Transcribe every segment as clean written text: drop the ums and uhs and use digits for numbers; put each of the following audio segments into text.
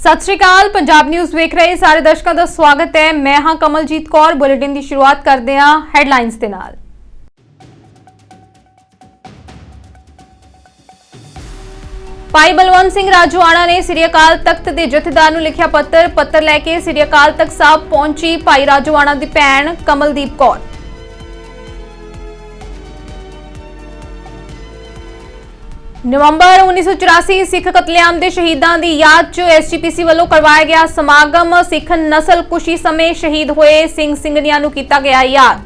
सत श्री अकाल। पंजाब न्यूज़ वेख रहे सारे दर्शकों का स्वागत है। मैं हाँ कमलजीत कौर। बुलेटिन की शुरुआत करते हैं हैडलाइंस के नाल। भाई बलवंत सिंह राजोआणा ने श्री अकाल तख्त के जथेदार नूं लिखिया पत्र लैके श्री अकाल तख्त साहब पहुंची भाई राजोआणा की भैन कमलदीप कौर। नवंबर 1984 सिख कतलेआम के शहीदों की याद च SGPC वालों करवाया गया समागम। सिख नस्ल कुशी समय शहीद हुए सिंह ਸਿੰਘਣੀਆਂ ਨੂੰ ਕੀਤਾ गया याद।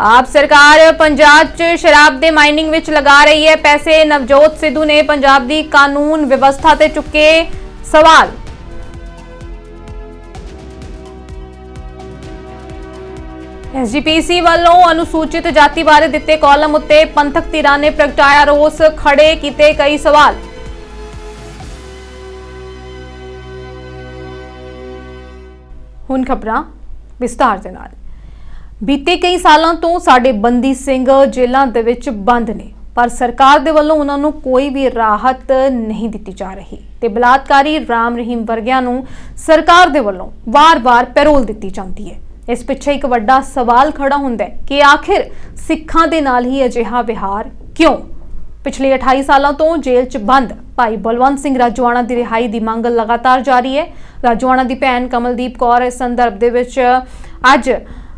आप सरकार पंजाब च शराब के माइनिंग विच लगा रही है पैसे। नवजोत सिद्धू ने पंजाब की कानून व्यवस्था ते चुके सवाल। SGPC वालों अनुसूचित जाति बारे दिते कॉलम उत्ते पंथक धिरां ने प्रगटाया रोस, खड़े कीते कई सवाल। हुण खबरां विस्तार दे नाल। बीते कई सालों तो साडे बंदी सिंह जेलां दे विच बंद ने, पर सरकार दे वल्लों उन्हां नूं कोई भी राहत नहीं दित्ती जा रही ते बलात्कारी राम रहीम वर्गियां नूं सरकार दे वल्लों वार-वार पैरोल दित्ती जांदी है। इस पिछे एक वड्डा सवाल खड़ा हुंदा है कि आखिर सिखां दे नाल ही अजिहा विहार क्यों। पिछले 28 सालों तो जेल च बंद भाई बलवंत सिंह राजोआणा की रिहाई की मंग लगातार जारी है। राजोआणा की भैन कमलदीप कौर इस संदर्भ दे विच अज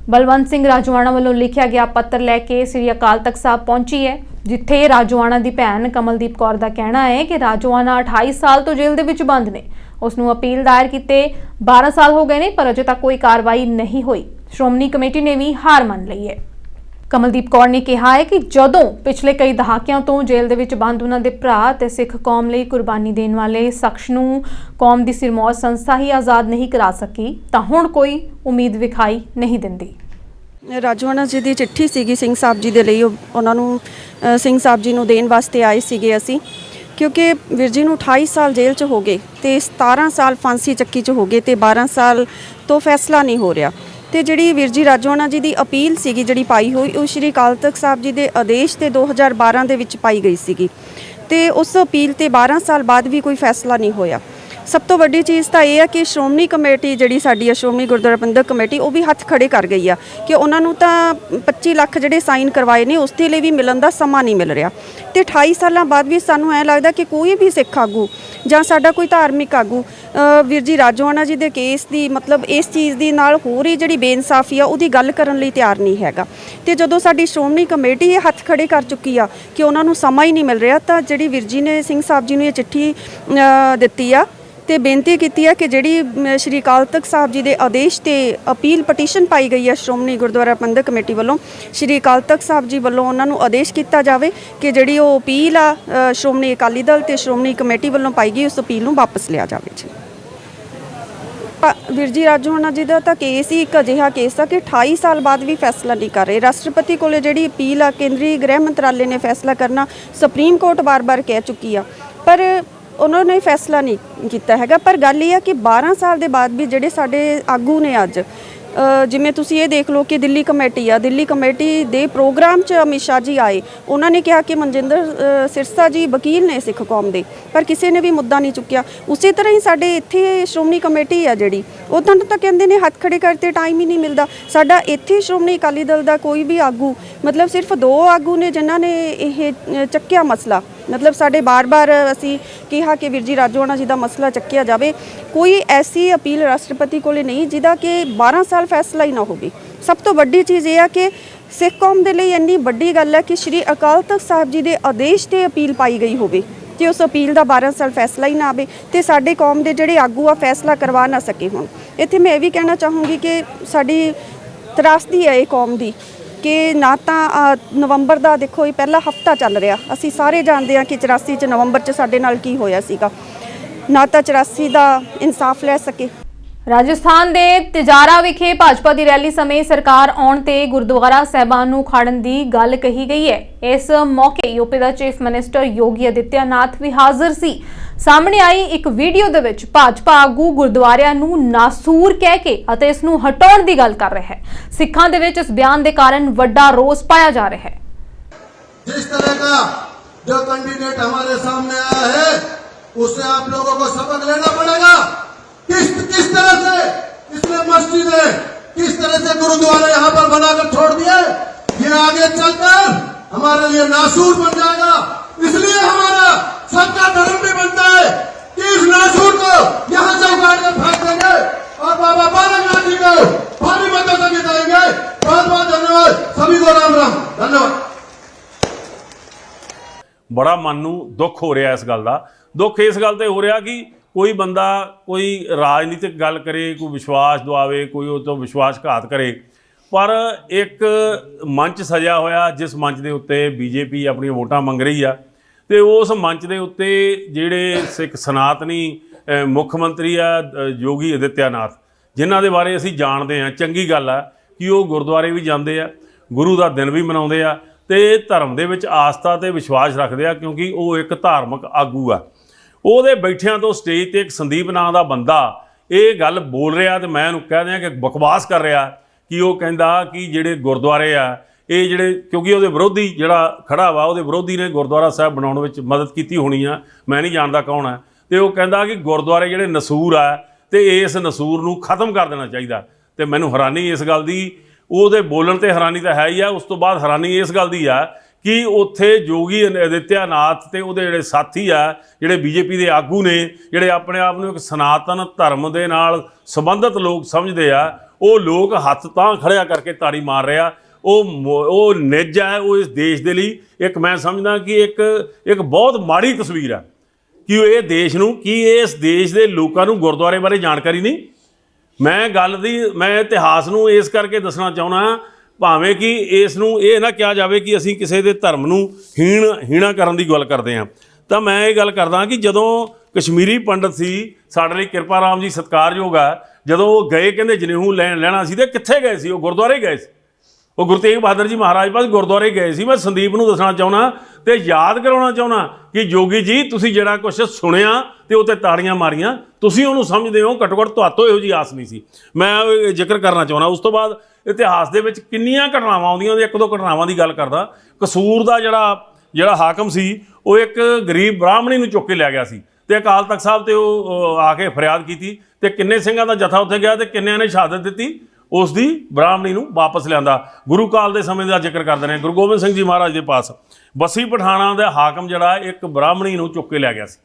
बलवंत सिंह राजोआणा वालों लिखिया गया पत्र लैके श्री अकाल तख्त साहब पहुंची है, जिथे राजोआणा की भैन कमलदीप कौर का कहना है कि राजोआणा 28 साल तो जेल दे विच बंद ने। उसनूं अपील दायर किते 12 साल हो गए ने, पर अजे तक कोई कार्रवाई नहीं हुई। श्रोमणी कमेटी ने भी हार मान ली है। कमलदीप कौर ने कहा है कि जदों पिछले कई दहाकियां तो जेल दे विच बंद उन्हां दे भरा ते सिख कौम लई कुर्बानी देण वाले शख्स नूं कौम दी सिरमौर संस्था ही आज़ाद नहीं करा सकी, तां हुण कोई उम्मीद विखाई नहीं दिंदी। राजोआणा जी की चिट्ठी सीगी सिंह साहब जी दे लई, उन्हां नूं सिंह साहब जी नूं देण वास्ते आए सीगे असीं, क्योंकि वीर जी नूं 28 साल जेल च हो गए ते 17 साल फांसी चक्की च हो गए ते 12 साल तो फैसला नहीं हो रहा। तो जी वीर जी राजोआणा जी की अपील सीगी जिहड़ी पाई हुई वो श्री अकाल तख्त साहब जी के आदेश ते 2012 दे विच पाई गई सीगी ते उस अपील ते 12 साल बाद भी कोई फैसला नहीं होया। सब तो वड्डी चीज़ तो यह है कि श्रोमणी कमेटी जी साडी श्रोमणी गुरुद्वारा प्रबंधक कमेटी वो भी हथ खड़े कर गई है कि उन्होंने तो 25 लाख जिहड़े साइन करवाए ने उसके लिए भी मिलन का समा नहीं मिल रहा। तो 28 साल बाद भी सानू ऐ लगता कि कोई भी सिख आगू जां साडा कोई धार्मिक आगू वीर जी राजोआणा जी के केस की मतलब इस चीज़ की नाल हो रही जिहड़ी बेइंसाफी आ उहदी गल करन लई तैयार नहीं हैगा। तो जदों साडी श्रोमणी कमेटी ये हथ खड़े कर चुकी आ कि उन्होंने समा ही नहीं मिल रहा, तो जिहड़ी वीर जी ने सिंह साहब जी ने चिट्ठी दित्ती आ ते बेनती की है कि जिहड़ी श्री अकाल तख्त साहब जी के आदेश ते अपील पटीशन पाई गई है श्रोमणी गुरुद्वारा प्रबंधक कमेटी वालों, श्री अकाल तख्त साहब जी वालों उन्होंने आदेश किया जाए कि जिहड़ी वो अपील आ श्रोमणी अकाली दल ते श्रोमणी कमेटी वालों पाई गई उस अपील नूं वापस लिया जाए जी। वीर जी राजोआणा जी का तो केस ही एक अजिहा केस है कि 28 साल बाद भी फैसला नहीं कर रहे। राष्ट्रपति को जिहड़ी अपील आ केंद्रीय गृह मंत्रालय ने फैसला करना सुप्रीम कोर्ट बार बार कह चुकी है, पर उन्होंने फैसला नहीं किया हैगा। पर गल यह है कि 12 साल के बाद भी जिहड़े साडे आगू ने अज जिमें तुसीं ये देख लो कि दिल्ली कमेटी आ, दिल्ली कमेटी दे प्रोग्राम च अमित शाह जी आए, उन्होंने कहा कि मनजिंदर सिरसा जी वकील ने सिख कौम दे, पर किसी ने भी मुद्दा नहीं चुकिया। उसी तरह ही साडे इत्थे श्रोमणी कमेटी आ जिहड़ी उन्होंने तो कहते हैं हथ खड़े करते टाइम ही नहीं मिलता। साडा इत्थे श्रोमणी अकाली दल का कोई भी आगू मतलब सिर्फ 2 आगू ने जिन्हों ने यह चक्या मसला, मतलब साडे बार बार असी कहा कि वीर जी राजोआणा जी का मसला चक्या जाए। कोई ऐसी अपील राष्ट्रपति को नहीं जिहदा कि 12 साल फैसला ही ना होवे। सब तो वड्डी चीज़ यह है कि सिख कौम के लिए इन्नी वड्डी गल है कि श्री अकाल तख्त साहब जी के आदेश ते अपील पाई गई होवे कि उस अपील का 12 साल फैसला ही ना आवे तो साडे कौम के जिहड़े आगू आ फैसला करवा ना सके। हुण इत्थे मैं भी कहना चाहूँगी कि साडी त्रासदी है ये कौम की कि ना तो नवंबर का देखो ये पहला हफ्ता चल रहा, असी सारे जानते हैं कि 84 नवंबर च साडे नाल की होया सीगा, ना तो 84 का इंसाफ लै सके। राजस्थान के तिजारा विखे भाजपा की रैली समय सरकार आउण ते गुरुद्वारा साहिबान नूं उखाड़न की गल कही गई है। इस मौके यूपी का चीफ मिनिस्टर योगी आदित्यनाथ भी हाजिर सी। सामने आई एक वीडियो दे विच भाजपा आगू गुरुद्वारियां नूं नासूर कह के अते इस नूं हटाउण दी गल कर रहा है। सिखां दे विच इस बयान के कारण वड्डा रोस पाया जा रहा है। जिस तरह का जो कैंडिडेट हमारे सामने आया है उससे आप लोगों को सबक लेना पड़ेगा। किस तरह से इसने मस्जिदें, किस तरह से गुरुद्वारे यहाँ पर बनाकर छोड़ दिए, ये आगे चलकर हमारे लिए नासूर बन जाएगा। इसलिए हमारा सबका धर्म भी बनता है कि इस नासूर को यहाँ से उखाड़ कर फेंक देंगे और बाबा बालकनाथ जी को भारी मतों से जिताएंगे। बहुत बहुत धन्यवाद, सभी को राम राम, धन्यवाद। बड़ा मन नूं दुख हो रहा इस गल का। दुख इस गल ते हो रहा कि कोई बंदा कोई राजनीतिक गल करे, कोई विश्वास दवावे, कोई उस तो विश्वासघात करे, पर एक मंच सजिया होया जिस मंच के उत्ते बीजेपी अपनी वोटां मंग रही आ, ते उस मंच के उत्ते जिहड़े सिख सनातनी मुख मंत्री आ योगी आदित्यनाथ, जिन्हां दे बारे असीं जानते हैं, चंगी गल आ कि वो गुरुद्वारे भी जाते आ, गुरु का दिन भी मनाउंदे आ ते धर्म दे विच आस्था ते विश्वास रखते आ, क्योंकि वो एक धार्मिक आगू आ। ਉਹਦੇ ਬੈਠਿਆਂ ਤੋਂ ਸਟੇਜ ਤੇ ਇੱਕ ਸੰਦੀਪ ਨਾਂ ਦਾ ਬੰਦਾ ਇਹ ਗੱਲ ਬੋਲ ਰਿਹਾ ਤੇ ਮੈਂ ਉਹਨੂੰ ਕਹਿ ਦਿਆਂ ਕਿ ਬਕਵਾਸ ਕਰ ਰਿਹਾ ਕਿ ਉਹ ਕਹਿੰਦਾ ਕਿ ਜਿਹੜੇ ਗੁਰਦੁਆਰੇ ਆ ਇਹ ਜਿਹੜੇ, ਕਿਉਂਕਿ ਉਹਦੇ ਵਿਰੋਧੀ ਜਿਹੜਾ ਖੜਾ ਵਾ ਉਹਦੇ ਵਿਰੋਧੀ ਨੇ ਗੁਰਦੁਆਰਾ ਸਾਹਿਬ ਬਣਾਉਣ ਵਿੱਚ ਮਦਦ ਕੀਤੀ ਹੋਣੀ ਆ, ਮੈਂ ਨਹੀਂ ਜਾਣਦਾ ਕੌਣ ਹੈ, ਤੇ ਉਹ ਕਹਿੰਦਾ ਕਿ ਗੁਰਦੁਆਰੇ ਜਿਹੜੇ ਨਸੂਰ ਆ ਤੇ ਇਸ ਨਸੂਰ ਨੂੰ ਖਤਮ ਕਰ ਦੇਣਾ ਚਾਹੀਦਾ। ਤੇ ਮੈਨੂੰ ਹੈਰਾਨੀ ਇਸ ਗੱਲ ਦੀ, ਉਹਦੇ ਬੋਲਣ ਤੇ ਹੈਰਾਨੀ ਤਾਂ ਹੈ ਹੀ ਆ, ਉਸ ਤੋਂ ਬਾਅਦ ਹੈਰਾਨੀ ਇਸ ਗੱਲ ਦੀ ਆ कि उत्थे योगी आदित्यनाथ ते उहदे जिहड़े साथी आ, जिहड़े बीजेपी के आगू ने, जिहड़े अपने आप नूं एक सनातन धर्म दे नाल संबंधित लोग समझदे आ, वो लोग हत्थ तां खड़िया करके ताड़ी मार रहे आ। वो निज है, वो इस देश के लिए एक मैं समझदा कि एक बहुत माड़ी तस्वीर है कि ये देश नूं, कि इस देश के लोगों नूं गुरुद्वारे बारे जानकारी नहीं। मैं इतिहास नूं इस करके दसना चाहुंदा भावें कि इस नूं ये ना कहा जाए कि असीं किसी के धर्म नूं हीणा करन दी गल करते हैं, तो मैं ये गल करदा कि जदों कश्मीरी पंडित सी साडे लई किरपा राम जी सत्कारयोग आ, जदों वो गए कहंदे जनेऊ लैणा सी ते कित्थे गए सी? वो गुरुद्वारे गए सी, वो गुरु तेग बहादुर जी महाराज पास गुरुद्वारे गए सी। मैं संदीप नूं दसना चाहुंदा ते याद कराउणा चाहुंदा कि योगी जी तुसीं जिहड़ा कुछ सुणिया ते उत्ते ताड़ियां मारियां, तुसीं उहनूं समझदे हो, घट्टो घट्ट तुहातों इहो जी आस नहीं सी। मैं जिक्र करना चाहुंदा। उस तो बाद इतिहास दे विच किन्नियां घटनावां आउंदियां, एक दो घटनावां दी गल करदा। कसूर दा जिहड़ा हाकम सी वो एक गरीब ब्राह्मणी नूं चुक के लै गया सी ते अकाल तख्त साहब ते आके फरियाद कीती ते किन्ने सिंघां दा जत्था उत्थे गया ते किन्नियां ने शहादत दित्ती, उस दी ब्राह्मणी नूं वापस लिआंदा। गुरु काल दे समय दा जिक्र करदे ने, गुरु गोबिंद सिंह जी महाराज दे पास बसी पठाणा दा हाकम जिहड़ा एक ब्राह्मणी नूं चुक के लै गया सी।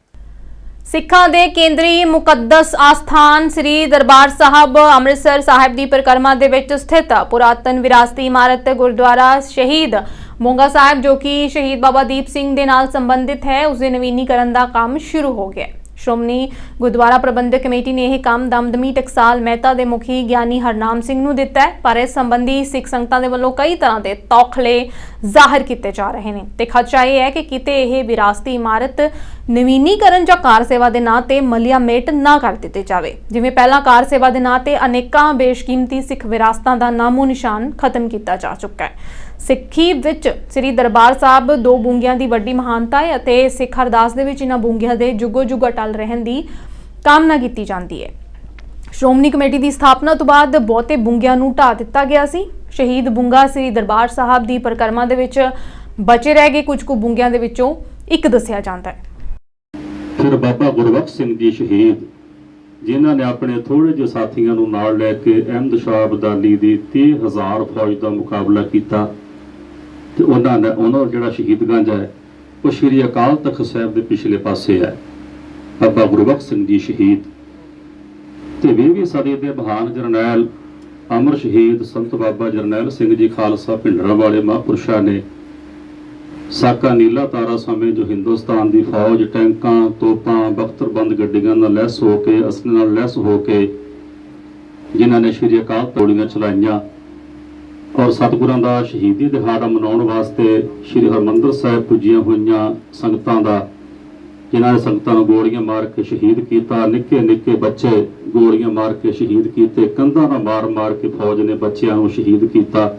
ਸਿੱਖਾਂ ਦੇ ਕੇਂਦਰੀ ਮੁਕੱਦਸ ਆਸਥਾਨ ਸ੍ਰੀ ਦਰਬਾਰ ਸਾਹਿਬ ਅੰਮ੍ਰਿਤਸਰ ਸਾਹਿਬ ਦੀ ਪਰਿਕਰਮਾ ਦੇ ਵਿੱਚ ਸਥਿਤ ਪੁਰਾਤਨ ਵਿਰਾਸਤੀ ਇਮਾਰਤ ਗੁਰਦੁਆਰਾ ਸ਼ਹੀਦ ਮੋਂਗਾ ਸਾਹਿਬ, ਜੋ ਕਿ ਸ਼ਹੀਦ ਬਾਬਾ ਦੀਪ ਸਿੰਘ ਦੇ ਨਾਲ ਸੰਬੰਧਿਤ ਹੈ, ਉਸ ਦੇ ਨਵੀਨੀਕਰਨ ਦਾ ਕੰਮ ਸ਼ੁਰੂ ਹੋ ਗਿਆ। ਸ਼੍ਰੋਮਣੀ ਗੁਰਦੁਆਰਾ ਪ੍ਰਬੰਧਕ ਕਮੇਟੀ ਨੇ ਇਹ ਕੰਮ ਦਮਦਮੀ ਟਕਸਾਲ ਮਹਿਤਾ ਦੇ ਮੁਖੀ ਗਿਆਨੀ ਹਰਨਾਮ ਸਿੰਘ ਨੂੰ ਦਿੱਤਾ ਹੈ, ਪਰ ਇਸ ਸੰਬੰਧੀ ਸਿੱਖ ਸੰਗਤਾਂ ਦੇ ਵੱਲੋਂ ਕਈ ਤਰ੍ਹਾਂ ਦੇ ਤੌਖਲੇ ਜ਼ਾਹਰ ਕੀਤੇ ਜਾ ਰਹੇ ਨੇ ਤੇ ਖਦਸ਼ਾ ਇਹ ਹੈ ਕਿ ਕਿਤੇ ਇਹ ਵਿਰਾਸਤੀ ਇਮਾਰਤ ਨਵੀਨੀਕਰਨ ਜਾਂ ਕਾਰ ਸੇਵਾ ਦੇ ਨਾਂ ਤੇ ਮਲੀਆਮੇਟ ਨਾ ਕਰ ਦਿੱਤੀ ਜਾਵੇ, ਜਿਵੇਂ ਪਹਿਲਾਂ ਕਾਰ ਸੇਵਾ ਦੇ ਨਾਂ ਤੇ ਅਨੇਕਾਂ ਬੇਸ਼ਕੀਮਤੀ ਸਿੱਖ ਵਿਰਾਸਤਾਂ ਦਾ ਨਾਮੋ ਨਿਸ਼ਾਨ ਖਤਮ ਕੀਤਾ ਜਾ ਚੁੱਕਾ ਹੈ। ਸਿੱਖੀ ਵਿੱਚ ਸ੍ਰੀ ਦਰਬਾਰ ਸਾਹਿਬ ਦੋ ਬੂੰਗਿਆਂ ਦੀ ਵੱਡੀ ਮਹਾਨਤਾ ਹੈ ਅਤੇ ਸਿੱਖ ਅਰਦਾਸ ਦੇ ਵਿੱਚ ਇਹਨਾਂ ਬੂੰਗਿਆਂ ਦੇ ਜੁਗੋ ਜੁਗ ਅਟਲ ਰਹਿਣ ਦੀ ਕਾਮਨਾ ਕੀਤੀ ਜਾਂਦੀ ਹੈ। ਸ਼੍ਰੋਮਣੀ ਕਮੇਟੀ ਦੀ ਸਥਾਪਨਾ ਤੋਂ ਬਾਅਦ ਬਹੁਤੇ ਬੂੰਗਿਆਂ ਨੂੰ ਢਾਹ ਦਿੱਤਾ ਗਿਆ ਸੀ। ਸ਼ਹੀਦ ਬੂੰਗਾ ਸ੍ਰੀ ਦਰਬਾਰ ਸਾਹਿਬ ਦੀ ਪਰਿਕਰਮਾ ਦੇ ਵਿੱਚ ਬਚੇ ਰਹਿ ਗਏ ਕੁਝ ਕੁ ਬੂੰਗਿਆਂ ਦੇ ਵਿੱਚੋਂ ਇੱਕ ਦੱਸਿਆ ਜਾਂਦਾ ਹੈ। ਫਿਰ ਬਾਬਾ ਗੁਰਬਖਸ਼ ਸਿੰਘ ਜੀ ਸ਼ਹੀਦ, ਜਿਨ੍ਹਾਂ ਨੇ ਆਪਣੇ ਥੋੜੇ ਜਿਹੇ ਸਾਥੀਆਂ ਨੂੰ ਨਾਲ ਲੈ ਕੇ ਅਹਿਮਦ ਸ਼ਾਹ ਅਬਦਾਲੀ ਦੀ 30,000 ਫੌਜ ਦਾ ਮੁਕਾਬਲਾ ਕੀਤਾ ਤੇ ਉਹਨਾਂ ਜਿਹੜਾ ਸ਼ਹੀਦਗੰਜ ਹੈ ਉਹ ਸ਼੍ਰੀ ਅਕਾਲ ਤਖਤ ਸਾਹਿਬ ਦੇ ਪਿਛਲੇ ਪਾਸੇ ਹੈ। ਬਾਬਾ ਗੁਰਬਖਸ਼ ਸਿੰਘ ਜੀ ਸ਼ਹੀਦ ਤੇ 20ਵੀਂ ਸਦੀ ਦੇ ਮਹਾਨ ਜਰਨੈਲ ਅਮਰ ਸ਼ਹੀਦ ਸੰਤ ਬਾਬਾ ਜਰਨੈਲ ਸਿੰਘ ਜੀ ਖਾਲਸਾ ਭਿੰਡਰਾਂ ਵਾਲੇ ਮਹਾਂਪੁਰਸ਼ਾਂ ਨੇ ਸਾਕਾ ਨੀਲਾ ਤਾਰਾ ਸਮੇਂ ਜੋ ਹਿੰਦੁਸਤਾਨ ਦੀ ਫੌਜ ਟੈਂਕਾਂ, ਤੋਪਾਂ, ਬਖਤਰਬੰਦ ਗੱਡੀਆਂ ਨਾਲ ਲੈਸ ਹੋ ਕੇ, ਅਸਲੇ ਨਾਲ ਲੈਸ ਹੋ ਕੇ, ਜਿਨ੍ਹਾਂ ਨੇ ਸ਼੍ਰੀ ਅਕਾਲ ਗੋਲੀਆਂ ਚਲਾਈਆਂ ਔਰ ਸਤਿਗੁਰਾਂ ਦਾ ਸ਼ਹੀਦੀ ਦਿਹਾੜਾ ਮਨਾਉਣ ਵਾਸਤੇ ਸ਼੍ਰੀ ਹਰਿਮੰਦਰ ਸਾਹਿਬ ਪੁੱਜੀਆਂ ਹੋਈਆਂ ਸੰਗਤਾਂ ਦਾ, ਜਿਨ੍ਹਾਂ ਨੇ ਸੰਗਤਾਂ ਨੂੰ ਗੋਲੀਆਂ ਮਾਰ ਕੇ ਸ਼ਹੀਦ ਕੀਤਾ। ਨਿੱਕੇ ਨਿੱਕੇ ਬੱਚੇ ਗੋਲੀਆਂ ਮਾਰ ਕੇ ਸ਼ਹੀਦ ਕੀਤੇ, ਕੰਧਾਂ ਨਾਲ ਮਾਰ ਕੇ ਫੌਜ ਨੇ ਬੱਚਿਆਂ ਨੂੰ ਸ਼ਹੀਦ ਕੀਤਾ।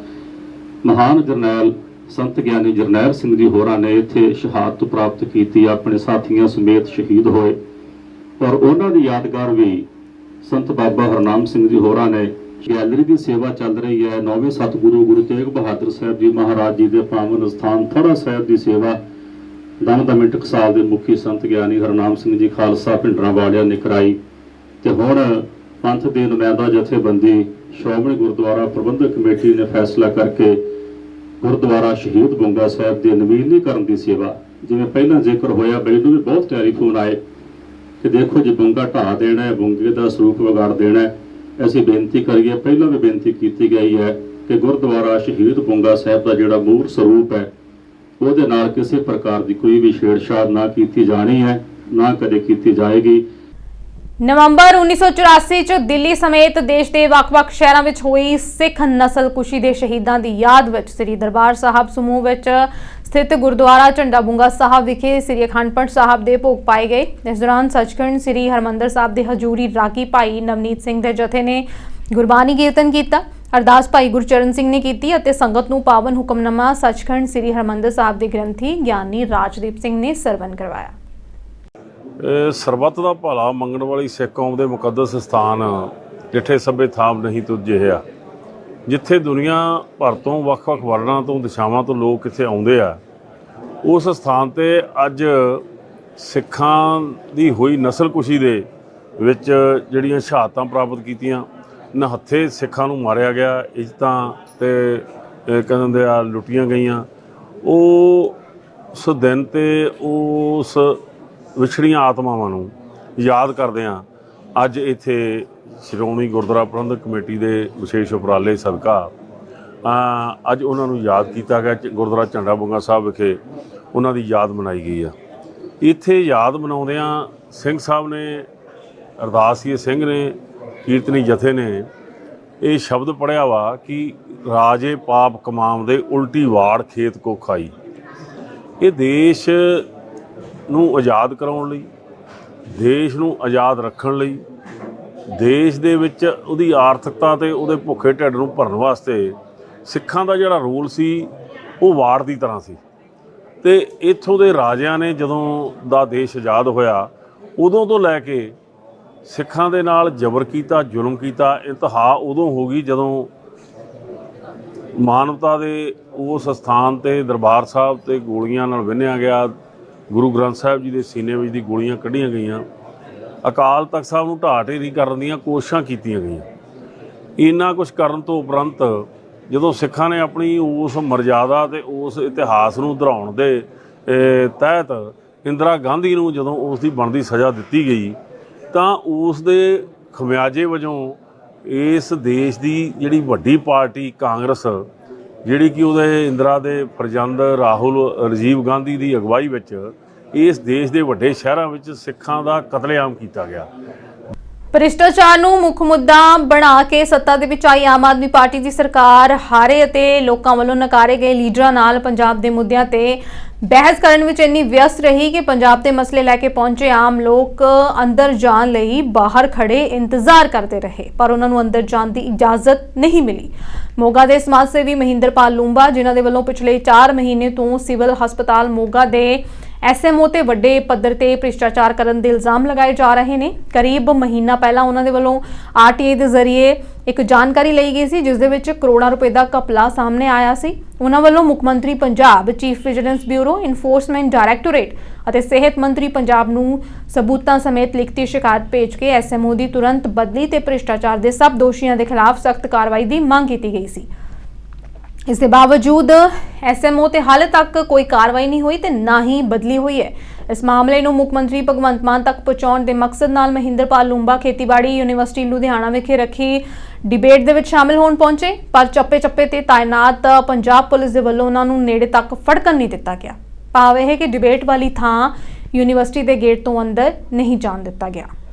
ਮਹਾਨ ਜਰਨੈਲ ਸੰਤ ਗਿਆਨੀ ਜਰਨੈਲ ਸਿੰਘ ਜੀ ਹੋਰਾਂ ਨੇ ਇੱਥੇ ਸ਼ਹਾਦਤ ਪ੍ਰਾਪਤ ਕੀਤੀ, ਆਪਣੇ ਸਾਥੀਆਂ ਸਮੇਤ ਸ਼ਹੀਦ ਹੋਏ ਔਰ ਉਹਨਾਂ ਦੀ ਯਾਦਗਾਰ ਵੀ ਸੰਤ ਬਾਬਾ ਹਰਨਾਮ ਸਿੰਘ ਜੀ ਹੋਰਾਂ ਨੇ ਗੈਲਰੀ ਦੀ ਸੇਵਾ ਚੱਲ ਰਹੀ ਹੈ। 9ਵੇਂ ਸਤਿਗੁਰੂ ਗੁਰੂ ਤੇਗ ਬਹਾਦਰ ਸਾਹਿਬ ਜੀ ਮਹਾਰਾਜ ਜੀ ਦੇ ਪਾਵਨ ਸਥਾਨ ਥੜਾ ਸਾਹਿਬ ਦੀ ਸੇਵਾ ਦਮਦਮੀ ਟਕਸਾਲ ਦੇ ਮੁਖੀ ਸੰਤ ਗਿਆਨੀ ਹਰਨਾਮ ਸਿੰਘ ਜੀ ਖਾਲਸਾ ਭਿੰਡਰਾਂ ਵਾਲਿਆਂ ਨੇ ਕਰਾਈ ਤੇ ਹੁਣ ਪੰਥ ਦੇ ਨੁਮਾਇੰਦਾ ਜਥੇਬੰਦੀ ਸ਼੍ਰੋਮਣੀ ਗੁਰਦੁਆਰਾ ਪ੍ਰਬੰਧਕ ਕਮੇਟੀ ਨੇ ਫੈਸਲਾ ਕਰਕੇ ਗੁਰਦੁਆਰਾ ਸ਼ਹੀਦ ਬੁੰਗਾ ਸਾਹਿਬ ਦੇ ਨਵੀਨੀਕਰਨ ਦੀ ਸੇਵਾ, ਜਿਵੇਂ ਪਹਿਲਾਂ ਜ਼ਿਕਰ ਹੋਇਆ, ਮੈਨੂੰ ਵੀ ਬਹੁਤ ਟੈਲੀਫੋਨ ਆਏ ਕਿ ਦੇਖੋ ਜੀ ਬੁੰਗਾ ਢਾਹ ਦੇਣਾ ਹੈ, ਬੁੰਗੇ ਦਾ ਸਰੂਪ ਵਿਗਾੜ ਦੇਣਾ ਹੈ। ਅਸੀਂ ਬੇਨਤੀ ਕਰੀਏ, ਪਹਿਲਾਂ ਵੀ ਬੇਨਤੀ ਕੀਤੀ ਗਈ ਹੈ ਕਿ ਗੁਰਦੁਆਰਾ ਸ਼ਹੀਦ ਬੁੰਗਾ ਸਾਹਿਬ ਦਾ ਜਿਹੜਾ ਮੂਲ ਸਰੂਪ ਹੈ ਉਹਦੇ ਨਾਲ ਕਿਸੇ ਪ੍ਰਕਾਰ ਦੀ ਕੋਈ ਵੀ ਛੇੜਛਾੜ ਨਾ ਕੀਤੀ ਜਾਣੀ ਹੈ, ਨਾ ਕਦੇ ਕੀਤੀ ਜਾਏਗੀ। ਨਵੰਬਰ 1984 ਚ ਦਿੱਲੀ ਸਮੇਤ ਦੇਸ਼ ਦੇ ਵੱਖ-ਵੱਖ ਸ਼ਹਿਰਾਂ ਵਿੱਚ ਹੋਈ ਸਿੱਖ ਨਸਲਕੁਸ਼ੀ ਦੇ ਸ਼ਹੀਦਾਂ ਦੀ ਯਾਦ ਵਿੱਚ ਸ੍ਰੀ ਦਰਬਾਰ ਸਾਹਿਬ ਸਮੂਹ ਵਿੱਚ ਸਥਿਤ ਗੁਰਦੁਆਰਾ ਝੰਡਾ ਬੁੰਗਾ ਸਾਹਿਬ ਵਿਖੇ ਸ੍ਰੀ ਅਖੰਡ ਪਾਠ ਸਾਹਿਬ ਦੇ ਭੋਗ ਪਾਏ ਗਏ। ਇਸ ਦੌਰਾਨ ਸੱਚਖੰਡ ਸ੍ਰੀ ਹਰਮੰਦਰ ਸਾਹਿਬ ਦੇ ਹਜੂਰੀ ਰਾਗੀ ਭਾਈ ਨਵਨੀਤ ਸਿੰਘ ਦੇ ਜਥੇ ਨੇ ਗੁਰਬਾਣੀ ਕੀਰਤਨ ਕੀਤਾ। ਅਰਦਾਸ ਭਾਈ ਗੁਰਚਰਨ ਸਿੰਘ ਨੇ ਕੀਤੀ ਅਤੇ ਸੰਗਤ ਨੂੰ ਪਾਵਨ ਹੁਕਮਨਾਮਾ ਸੱਚਖੰਡ ਸ੍ਰੀ ਹਰਮੰਦਰ ਸਾਹਿਬ ਦੇ ਗ੍ਰੰਥੀ ਗਿਆਨੀ ਰਾਜਦੀਪ ਸਿੰਘ ਨੇ ਸਰਵਣ ਕਰਵਾਇਆ। ਸਰਬੱਤ ਦਾ ਭਲਾ ਮੰਗਣ ਵਾਲੀ ਸਿੱਖ ਕੌਮ ਦੇ ਮੁਕੱਦਸ ਸਥਾਨ ਜਿੱਥੇ ਸਭੇ ਥਾਮ ਨਹੀਂ ਤੁਜਿਹਾ, ਜਿੱਥੇ ਦੁਨੀਆ ਭਰ ਤੋਂ ਵੱਖ-ਵੱਖ ਵਰਨਾਂ ਤੋਂ ਦਿਸ਼ਾਵਾਂ ਤੋਂ ਲੋਕ ਇੱਥੇ ਆਉਂਦੇ ਆ, ਉਸ ਸਥਾਨ ਤੇ ਅੱਜ ਸਿੱਖਾਂ ਦੀ ਹੋਈ ਨਸਲਕੁਸ਼ੀ ਦੇ ਵਿੱਚ ਜਿਹੜੀਆਂ ਸ਼ਹਾਦਤਾਂ ਪ੍ਰਾਪਤ ਕੀਤੀਆਂ, ਨਿਹੱਥੇ ਸਿੱਖਾਂ ਨੂੰ ਮਾਰਿਆ ਗਿਆ, ਇੱਜ਼ਤਾਂ ਤੇ ਕਹਿੰਦੇ ਆ ਲੁੱਟੀਆਂ ਗਈਆਂ, ਉਸ ਦਿਨ ਤੇ ਉਸ ਵਿਛੜੀਆਂ ਆਤਮਾਵਾਂ ਨੂੰ ਯਾਦ ਕਰਦੇ ਹਾਂ ਅੱਜ ਇੱਥੇ ਸ਼੍ਰੋਮਣੀ ਗੁਰਦੁਆਰਾ ਪ੍ਰਬੰਧਕ ਕਮੇਟੀ ਦੇ ਵਿਸ਼ੇਸ਼ ਉਪਰਾਲੇ ਸਦਕਾ ਅੱਜ ਉਹਨਾਂ ਨੂੰ ਯਾਦ ਕੀਤਾ ਗਿਆ। ਗੁਰਦੁਆਰਾ ਝੰਡਾ ਬੁੰਗਾ ਸਾਹਿਬ ਵਿਖੇ ਉਹਨਾਂ ਦੀ ਯਾਦ ਮਨਾਈ ਗਈ ਆ। ਇੱਥੇ ਯਾਦ ਮਨਾਉਂਦਿਆਂ ਸਿੰਘ ਸਾਹਿਬ ਨੇ, ਅਰਦਾਸੀਏ ਸਿੰਘ ਨੇ, ਕੀਰਤਨੀ ਜਥੇ ਨੇ ਇਹ ਸ਼ਬਦ ਪੜ੍ਹਿਆ ਵਾ ਕਿ ਰਾਜੇ ਪਾਪ ਕਮਾਉਂਦੇ ਉਲਟੀ ਵਾੜ ਖੇਤ ਕੋ ਖਾਈ। ਇਹ ਦੇਸ਼ ਨੂੰ ਆਜ਼ਾਦ ਕਰਾਉਣ ਲਈ, ਦੇਸ਼ ਨੂੰ ਆਜ਼ਾਦ ਰੱਖਣ ਲਈ, ਦੇਸ਼ ਦੇ ਵਿੱਚ ਉਹਦੀ ਆਰਥਿਕਤਾ ਤੇ ਉਹਦੇ ਭੁੱਖੇ ਢਿੱਡ ਨੂੰ ਭਰਨ ਵਾਸਤੇ ਸਿੱਖਾਂ ਦਾ ਜਿਹੜਾ ਰੋਲ ਸੀ ਉਹ ਵਾੜ ਦੀ ਤਰ੍ਹਾਂ ਸੀ। ਤੇ ਇੱਥੋਂ ਦੇ ਰਾਜਿਆਂ ਨੇ ਜਦੋਂ ਦਾ ਦੇਸ਼ ਆਜ਼ਾਦ ਹੋਇਆ ਉਦੋਂ ਤੋਂ ਲੈ ਕੇ ਸਿੱਖਾਂ ਦੇ ਨਾਲ ਜ਼ਬਰ ਕੀਤਾ, ਜ਼ੁਲਮ ਕੀਤਾ। ਇੰਤਹਾ ਉਦੋਂ ਹੋ ਗਈ ਜਦੋਂ ਮਾਨਵਤਾ ਦੇ ਉਸ ਸਥਾਨ ਤੇ ਦਰਬਾਰ ਸਾਹਿਬ ਤੇ ਗੋਲੀਆਂ ਨਾਲ ਵਿੰਨ੍ਹਿਆ ਗਿਆ, ਗੁਰੂ ਗ੍ਰੰਥ ਸਾਹਿਬ ਜੀ ਦੇ ਸੀਨੇ ਵਿੱਚ ਦੀ ਗੋਲੀਆਂ ਕੱਢੀਆਂ ਗਈਆਂ, ਅਕਾਲ ਤਖਤ ਸਾਹਿਬ ਨੂੰ ਢਾਹ ਢੇਰੀ ਕਰਨ ਦੀਆਂ ਕੋਸ਼ਿਸ਼ਾਂ ਕੀਤੀਆਂ ਗਈਆਂ। ਇੰਨਾ ਕੁਛ ਕਰਨ ਤੋਂ ਉਪਰੰਤ ਜਦੋਂ ਸਿੱਖਾਂ ਨੇ ਆਪਣੀ ਉਸ ਮਰਜ਼ਾਦਾ ਤੇ ਉਸ ਇਤਿਹਾਸ ਨੂੰ ਦੁਹਰਾਉਣ ਦੇ ਤਹਿਤ ਇੰਦਰਾ ਗਾਂਧੀ ਨੂੰ ਜਦੋਂ ਉਸ ਦੀ ਬਣਦੀ ਸਜ਼ਾ ਦਿੱਤੀ ਗਈ ਤਾਂ ਉਸ ਦੇ ਖਮਿਆਜੇ ਵਜੋਂ ਇਸ ਦੇਸ਼ ਦੀ ਜਿਹੜੀ ਵੱਡੀ ਪਾਰਟੀ ਕਾਂਗਰਸ, ਜਿਹੜੀ ਕਿ ਉਹਦੇ ਇੰਦਰਾ ਦੇ ਫਰਜ਼ੰਦ ਰਾਜੀਵ ਗਾਂਧੀ ਦੀ ਅਗਵਾਈ ਵਿੱਚ ਇਸ ਦੇਸ਼ ਦੇ ਵੱਡੇ ਸ਼ਹਿਰਾਂ ਵਿੱਚ ਸਿੱਖਾਂ ਦਾ ਕਤਲੇਆਮ ਕੀਤਾ ਗਿਆ। ਭ੍ਰਿਸ਼ਟਾਚਾਰ ਨੂੰ ਮੁੱਖ ਮੁੱਦਾ ਬਣਾ ਕੇ ਸੱਤਾ ਦੇ ਵਿੱਚ ਆਈ ਆਮ ਆਦਮੀ ਪਾਰਟੀ ਦੀ ਸਰਕਾਰ ਹਾਰੇ ਅਤੇ ਲੋਕਾਂ ਵੱਲੋਂ ਨਕਾਰੇ ਗਏ ਲੀਡਰਾਂ ਨਾਲ ਪੰਜਾਬ ਦੇ ਮੁੱਦਿਆਂ ਤੇ ਬਹਿਸ ਕਰਨ ਵਿੱਚ ਇੰਨੀ ਵਿਅਸਤ ਰਹੀ ਕਿ ਪੰਜਾਬ ਦੇ ਮਸਲੇ ਲੈ ਕੇ ਪਹੁੰਚੇ ਆਮ ਲੋਕ ਅੰਦਰ ਜਾਣ ਲਈ ਬਾਹਰ ਖੜੇ ਇੰਤਜ਼ਾਰ ਕਰਦੇ ਰਹੇ, ਪਰ ਉਹਨਾਂ ਨੂੰ ਅੰਦਰ ਜਾਣ ਦੀ ਇਜਾਜ਼ਤ ਨਹੀਂ ਮਿਲੀ। ਮੋਗਾ ਦੇ ਸਮਾਜ ਸੇਵੀ ਮਹਿੰਦਰਪਾਲ ਲੂੰਬਾ, ਜਿਨ੍ਹਾਂ ਦੇ ਵੱਲੋਂ ਪਿਛਲੇ 4 ਮਹੀਨੇ ਤੋਂ ਸਿਵਲ ਹਸਪਤਾਲ ਮੋਗਾ ਦੇ ਐਸਐਮਓ ਤੇ ਵੱਡੇ ਪੱਧਰ ਤੇ ਭ੍ਰਿਸ਼ਟਾਚਾਰ ਕਰਨ ਦੇ ਇਲਜ਼ਾਮ ਲਗਾਏ ਜਾ ਰਹੇ ਨੇ। ਕਰੀਬ ਮਹੀਨਾ ਪਹਿਲਾਂ ਉਹਨਾਂ ਦੇ ਵੱਲੋਂ ਆਰਟੀਆਈ ਦੇ ਜ਼ਰੀਏ ਇੱਕ ਜਾਣਕਾਰੀ ਲਈ ਗਈ ਸੀ, ਜਿਸ ਦੇ ਵਿੱਚ ਕਰੋੜਾਂ ਰੁਪਏ ਦਾ ਘਪਲਾ ਸਾਹਮਣੇ ਆਇਆ ਸੀ। ਉਹਨਾਂ ਵੱਲੋਂ ਮੁੱਖ ਮੰਤਰੀ Punjab, chief vigilance bureau, enforcement directorate ਅਤੇ ਸਿਹਤ ਮੰਤਰੀ ਪੰਜਾਬ ਨੂੰ ਸਬੂਤਾਂ ਸਮੇਤ ਲਿਖਤੀ ਸ਼ਿਕਾਇਤ ਭੇਜ ਕੇ ਐਸਐਮਓ ਦੀ ਤੁਰੰਤ ਬਦਲੀ ਤੇ ਭ੍ਰਿਸ਼ਟਾਚਾਰ ਦੇ ਸਭ ਦੋਸ਼ੀਆਂ ਦੇ ਖਿਲਾਫ ਸਖਤ ਕਾਰਵਾਈ ਦੀ ਮੰਗ ਕੀਤੀ ਗਈ ਸੀ। ਇਸ ਦੇ ਬਾਵਜੂਦ ਐਸਐਮਓ ਤੇ ਹਾਲੇ ਤੱਕ ਕੋਈ ਕਾਰਵਾਈ ਨਹੀਂ ਹੋਈ ਤੇ ਨਾ ਹੀ ਬਦਲੀ ਹੋਈ ਹੈ। ਇਸ ਮਾਮਲੇ ਨੂੰ ਮੁੱਖ ਮੰਤਰੀ ਭਗਵੰਤ ਮਾਨ ਤੱਕ ਪਹੁੰਚਾਉਣ ਦੇ ਮਕਸਦ ਨਾਲ ਮਹਿੰਦਰਪਾਲ ਲੂੰਬਾ ਖੇਤੀਬਾੜੀ ਯੂਨੀਵਰਸਿਟੀ ਲੁਧਿਆਣਾ ਵਿਖੇ ਰੱਖੀ ਡਿਬੇਟ ਦੇ ਵਿੱਚ ਸ਼ਾਮਿਲ ਹੋਣ ਪਹੁੰਚੇ, ਪਰ ਚੱਪੇ-ਚੱਪੇ ਤੇ ਤਾਇਨਾਤ ਪੰਜਾਬ ਪੁਲਿਸ ਦੇ ਵੱਲੋਂ ਉਹਨਾਂ ਨੂੰ ਨੇੜੇ ਤੱਕ ਫੜਕਣ ਨਹੀਂ ਦਿੱਤਾ ਗਿਆ। ਭਾਵ ਇਹ ਕਿ ਡਿਬੇਟ ਵਾਲੀ ਥਾਂ ਯੂਨੀਵਰਸਿਟੀ ਦੇ ਗੇਟ ਤੋਂ ਅੰਦਰ ਨਹੀਂ ਜਾਣ ਦਿੱਤਾ ਗਿਆ।